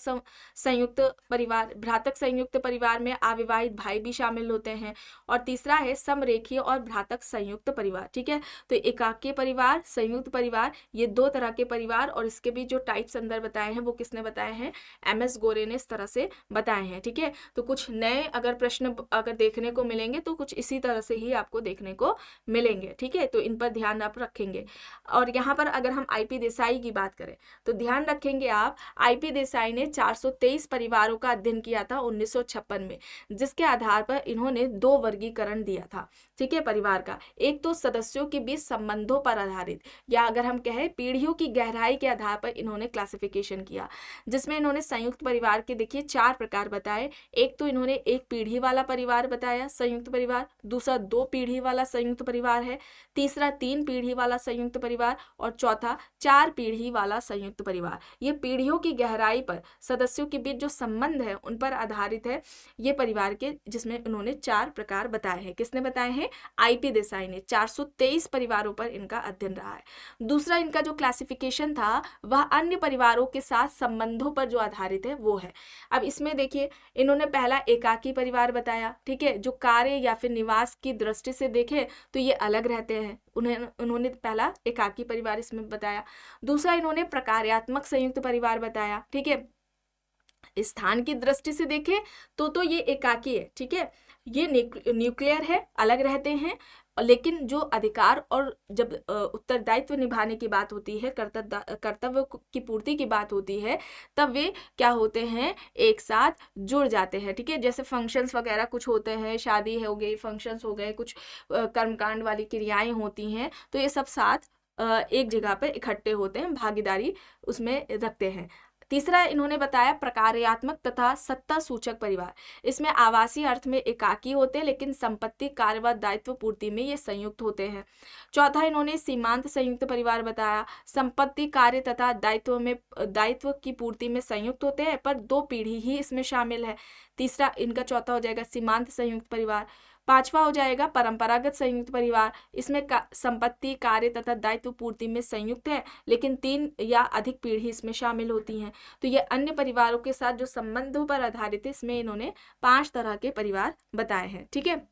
संयुक्त परिवार, भ्रातक संयुक्त परिवार में अविवाहित भाई भी शामिल होते हैं। और तीसरा है समरेखीय और भ्रातक संयुक्त परिवार, ठीक है। तो एकाकीय परिवार, संयुक्त परिवार, ये 2 तरह के परिवार, और इसके भी जो टाइप्स अंदर बताए हैं वो किसने बताए हैं, MS गोरे ने इस तरह से बताए हैं, ठीक है। तो कुछ नए अगर प्रश्न अगर देखने को मिलेंगे तो कुछ इसी तरह से ही आपको देखने को मिलेंगे, ठीक है। तो इन पर ध्यान आप रखेंगे। और यहाँ पर अगर हम IP देसाई की बात करें तो ध्यान रखेंगे आप, IP देसाई ने 423 परिवारों का अध्ययन किया था 1956 में, जिसके आधार पर इन्होंने 2 वर्गीकरण दिया था, ठीक है, परिवार का। एक तो सदस्यों के बीच संबंधों पर आधारित, या अगर हम कहें पीढ़ियों की गहराई के आधार पर इन्होंने क्लासिफिकेशन किया, जिसमें इन्होंने संयुक्त परिवार के देखिए 4 प्रकार बताए। एक तो इन्होंने 1 पीढ़ी वाला परिवार बताया, संयुक्त परिवार। दूसरा 2 पीढ़ी वाला संयुक्त परिवार है। तीसरा 3 पीढ़ी वाला संयुक्त परिवार। और चौथा 4 पीढ़ी वाला संयुक्त परिवार। ये पीढ़ियों की गहराई पर, सदस्यों के बीच जो संबंध है उन पर आधारित है ये परिवार के, जिसमें उन्होंने 4 प्रकार बताए हैं। किसने बताए हैं, IP देसाई ने। 423 परिवारों पर इनका अध्ययन रहा है। दूसरा इनका जो क्लासिफिकेशन था वह अन्य परिवारों के साथ संबंधों पर जो आधारित है वो है। अब इसमें देखिए इन्होंने पहला एकाकी परिवार बताया, ठीक है, जो कार्य या फिर निवास की दृष्टि से देखें तो ये अलग रहते हैं। उन्होंने पहला एकाकी परिवार इसमें बताया। दूसरा इन्होंने प्रकार्यात्मक संयुक्त परिवार बताया, ठीक है, स्थान की दृष्टि से देखें तो ये एकाकी है, ठीक है, ये न्यूक्लियर है, अलग रहते हैं। लेकिन जो अधिकार और जब उत्तरदायित्व निभाने की बात होती है, कर्तव्य की पूर्ति की बात होती है, तब वे क्या होते हैं, एक साथ जुड़ जाते हैं, ठीक है। जैसे फंक्शंस वगैरह कुछ होते हैं, शादी हो गई, फंक्शंस हो गए, कुछ कर्मकांड वाली क्रियाएं होती हैं, तो ये सब साथ एक जगह पर इकट्ठे होते हैं, भागीदारी उसमें रखते हैं। तीसरा इन्होंने बताया प्रकार्यात्मक तथा सत्ता सूचक परिवार। इसमें आवासीय अर्थ में एकाकी होते हैं, लेकिन संपत्ति, कार्य व दायित्व पूर्ति में ये संयुक्त होते हैं। चौथा इन्होंने सीमांत संयुक्त परिवार बताया। संपत्ति, कार्य तथा दायित्व की पूर्ति में संयुक्त होते हैं, पर 2 पीढ़ी ही इसमें शामिल है। तीसरा इनका चौथा हो जाएगा सीमांत संयुक्त परिवार। पांचवा हो जाएगा परंपरागत संयुक्त परिवार। इसमें संपत्ति, कार्य तथा दायित्व पूर्ति में संयुक्त है, लेकिन 3 या अधिक पीढ़ी इसमें शामिल होती हैं। तो ये अन्य परिवारों के साथ जो संबंधों पर आधारित है, इसमें इन्होंने 5 तरह के परिवार बताए हैं, ठीक है।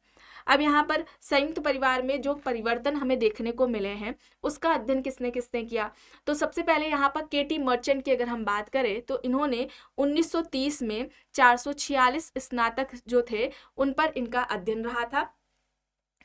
अब यहाँ पर संयुक्त परिवार में जो परिवर्तन हमें देखने को मिले हैं उसका अध्ययन किसने किसने किया, तो सबसे पहले यहाँ पर KT मर्चेंट की अगर हम बात करें तो इन्होंने 1930 में 446 स्नातक जो थे उन पर इनका अध्ययन रहा था,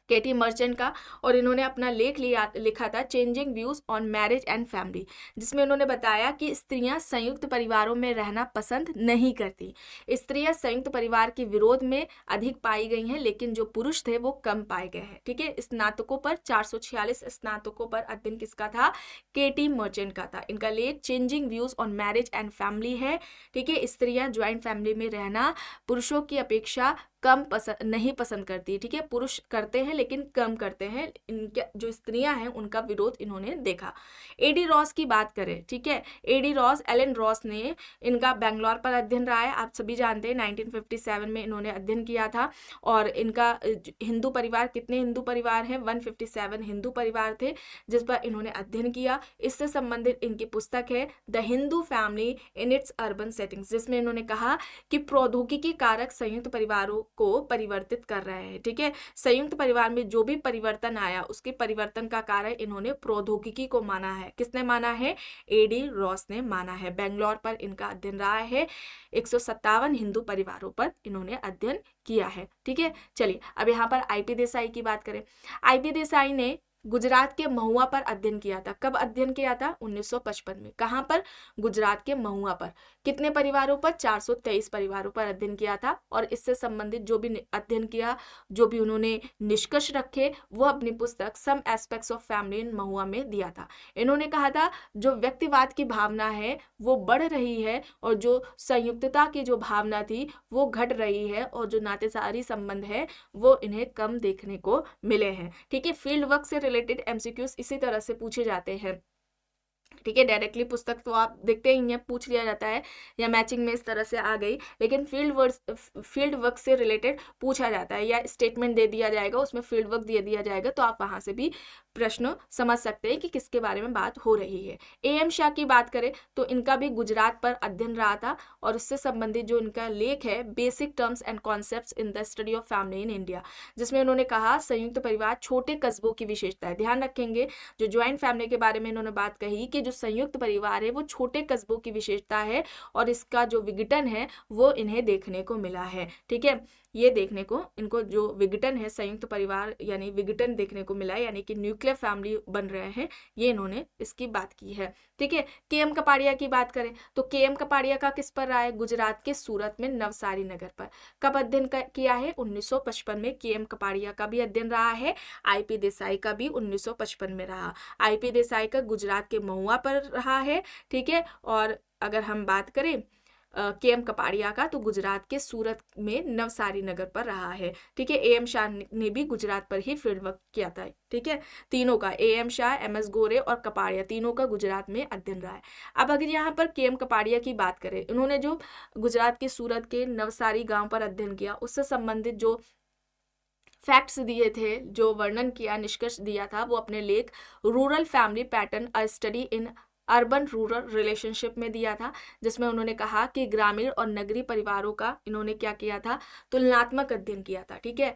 KT मर्चेंट का। और इन्होंने अपना लेख लिखा था changing views on marriage and family, जिसमें उन्होंने बताया कि स्त्रियां संयुक्त परिवारों में रहना पसंद नहीं करती। स्त्रियां संयुक्त परिवार के विरोध में अधिक पाई गई हैं, लेकिन जो पुरुष थे वो कम पाए गए हैं, ठीक है। स्नातकों पर 446 स्नातकों पर अध्ययन किसका था, KT मर्चेंट का था। इनका लेख changing views on marriage and family है, ठीक है। स्त्रियां ज्वाइंट फैमिली में रहना पुरुषों की अपेक्षा नहीं पसंद करती, ठीक है। पुरुष करते हैं लेकिन कम करते हैं। इनके जो स्त्रियां हैं उनका विरोध इन्होंने देखा। AD रॉस की बात करें, ठीक है, AD रॉस, एलन रॉस ने इनका बेंगलोर पर अध्ययन रहा है। आप सभी जानते हैं 1957 में इन्होंने अध्ययन किया था। और इनका हिंदू परिवार, कितने हिंदू परिवार हैं, 157 हिंदू परिवार थे जिस पर इन्होंने अध्ययन किया। इससे संबंधित इनकी पुस्तक है the Hindu family in its urban settings, जिसमें इन्होंने कहा कि प्रौद्योगिकी कारक संयुक्त परिवारों को परिवर्तित कर रहे हैं, ठीक है। संयुक्त परिवार में जो भी परिवर्तन आया उसके परिवर्तन का कारण इन्होंने प्रौद्योगिकी को माना है। किसने माना है, AD रॉस ने माना है। बेंगलोर पर इनका अध्ययन रहा है। 157 हिंदू परिवारों पर इन्होंने अध्ययन किया है, ठीक है। चलिए अब यहाँ पर IP देसाई की बात करें। IP देसाई ने गुजरात के महुआ पर अध्ययन किया था। कब अध्ययन किया था, 1955 में। कहाँ पर, गुजरात के महुआ पर। कितने परिवारों पर, 423 परिवारों पर अध्ययन किया था। और इससे संबंधित जो भी अध्ययन किया, जो भी उन्होंने निष्कर्ष रखे, वो अपनी पुस्तक some aspects of family in महुआ में दिया था। इन्होंने कहा था जो व्यक्तिवाद की भावना है वो बढ़ रही है, और जो संयुक्तता की जो भावना थी वो घट रही है, और जो नातेदारी संबंध है वो इन्हें कम देखने को मिले हैं, ठीक है। फील्ड वर्क से रिलेटेड MCQs इसी तरह से पूछे जाते हैं। ठीक है। डायरेक्टली पुस्तक तो आप देखते ही हैं, पूछ लिया जाता है या मैचिंग में इस तरह से आ गई, लेकिन फील्ड वर्क से रिलेटेड पूछा जाता है या स्टेटमेंट दे दिया जाएगा, उसमें फील्ड वर्क दे दिया जाएगा, तो आप वहाँ से भी प्रश्न समझ सकते हैं कि किसके बारे में बात हो रही है। AM शाह की बात करें तो इनका भी गुजरात पर अध्ययन रहा था और उससे संबंधित जो इनका लेख है basic terms and concepts in the study of family in India, जिसमें उन्होंने कहा संयुक्त परिवार छोटे कस्बों की विशेषता है। ध्यान रखेंगे जो ज्वाइंट फैमिली के बारे में इन्होंने बात कही कि जो संयुक्त परिवार है वो छोटे कस्बों की विशेषता है और इसका जो विघटन है वो इन्हें देखने को मिला है। ठीक है, ये देखने को इनको जो विघटन है संयुक्त परिवार यानी विघटन देखने को मिला है, यानी कि न्यूक्लियर फैमिली बन रहे हैं, ये इन्होंने इसकी बात की है। ठीक है, KM कपाड़िया की बात करें तो KM कपाड़िया का किस पर रहा है? गुजरात के सूरत में नवसारी नगर पर। कब अध्ययन किया है? 1955 में KM कपाड़िया का भी अध्ययन रहा है। IP देसाई का भी 1955 में रहा। IP देसाई का गुजरात के महुआ पर रहा है। ठीक है, और अगर हम बात करें KM कपाड़िया का तो गुजरात के सूरत में नवसारी नगर पर रहा है। ठीक है, AM शाह ने भी गुजरात पर ही फील्ड वर्क किया था। ठीक है, तीनों का AM शाह, MS गोरे और कपाड़िया तीनों का गुजरात में अध्ययन रहा है। अब अगर यहाँ पर KM कपाड़िया की बात करें, इन्होंने जो गुजरात के सूरत के नवसारी गांव पर अध्ययन किया उससे संबंधित जो फैक्ट्स दिए थे, जो वर्णन किया, निष्कर्ष दिया था, वो अपने लेख rural family pattern a study in urban rural relationship में दिया था, जिसमें उन्होंने कहा कि ग्रामीण और नगरीय परिवारों का इन्होंने क्या किया था? तुलनात्मक अध्ययन किया था। ठीक है,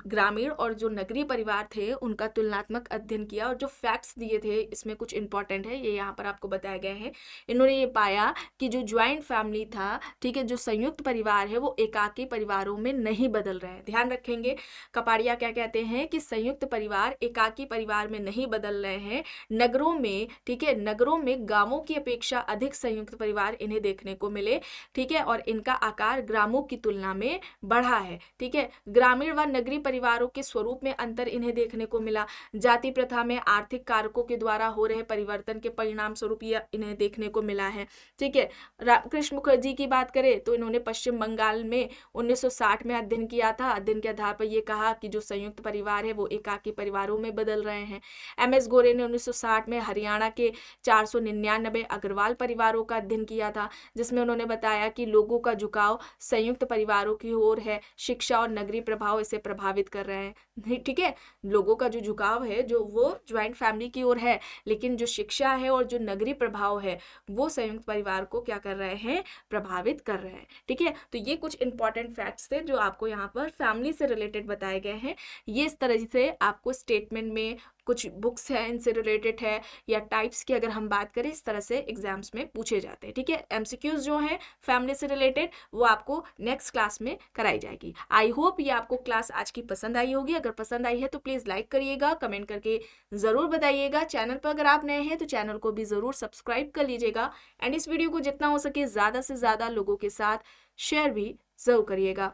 ग्रामीण और जो नगरीय परिवार थे उनका तुलनात्मक अध्ययन किया और जो फैक्ट्स दिए थे इसमें कुछ इंपॉर्टेंट है, ये यहाँ पर आपको बताया गया है। इन्होंने ये पाया कि जो ज्वाइंट फैमिली था, ठीक है, जो संयुक्त परिवार है वो एकाकी परिवारों में नहीं बदल रहे हैं। ध्यान रखेंगे, कपाड़िया क्या कहते हैं कि संयुक्त परिवार एकाकी परिवार में नहीं बदल रहे हैं, नगरों में, ठीक है, नगरों में गांवों की अपेक्षा अधिक संयुक्त परिवार इन्हें देखने को मिले। ठीक है, और इनका आकार ग्रामों की तुलना में बढ़ा है। ठीक है, ग्रामीण व नगरीय परिवारों के स्वरूप में अंतर इन्हें देखने को मिला। जाति प्रथा में आर्थिक कारकों के द्वारा हो रहे परिवर्तन के परिणाम स्वरूप यह इन्हें देखने को मिला है। ठीक है, रामकृष्ण मुखर्जी की बात करें तो इन्होंने पश्चिम बंगाल में 1960 में अध्ययन किया था। अध्ययन के आधार पर यह कहा कि जो संयुक्त परिवार है वो एकाकी परिवारों में बदल रहे हैं। MS गोरे ने 1960 में हरियाणा के 499 अग्रवाल परिवारों का अध्ययन किया था, जिसमें उन्होंने बताया कि लोगों का झुकाव संयुक्त परिवारों की ओर है, शिक्षा और नगरीय प्रभाव इसे प्रभावित कर रहे हैं। ठीक है, लोगों का जो झुकाव है जो वो ज्वाइंट फैमिली की ओर है, लेकिन जो शिक्षा है और जो नगरीय प्रभाव है वो संयुक्त परिवार को क्या कर रहे हैं? प्रभावित कर रहे हैं। ठीक है, तो ये कुछ इंपॉर्टेंट फैक्ट्स थे जो आपको यहाँ पर फैमिली से रिलेटेड बताए गए हैं। ये इस तरह से आपको स्टेटमेंट में कुछ बुक्स है इनसे रिलेटेड है या टाइप्स की अगर हम बात करें, इस तरह से एग्जाम्स में पूछे जाते हैं। ठीक है, MCQs जो हैं फैमिली से रिलेटेड वो आपको नेक्स्ट क्लास में कराई जाएगी। आई होप ये आपको क्लास आज की पसंद आई होगी। अगर पसंद आई है तो प्लीज़ लाइक करिएगा, कमेंट करके ज़रूर बताइएगा। चैनल पर अगर आप नए हैं तो चैनल को भी ज़रूर सब्सक्राइब कर लीजिएगा एंड इस वीडियो को जितना हो सके ज़्यादा से ज़्यादा लोगों के साथ शेयर भी ज़रूर करिएगा।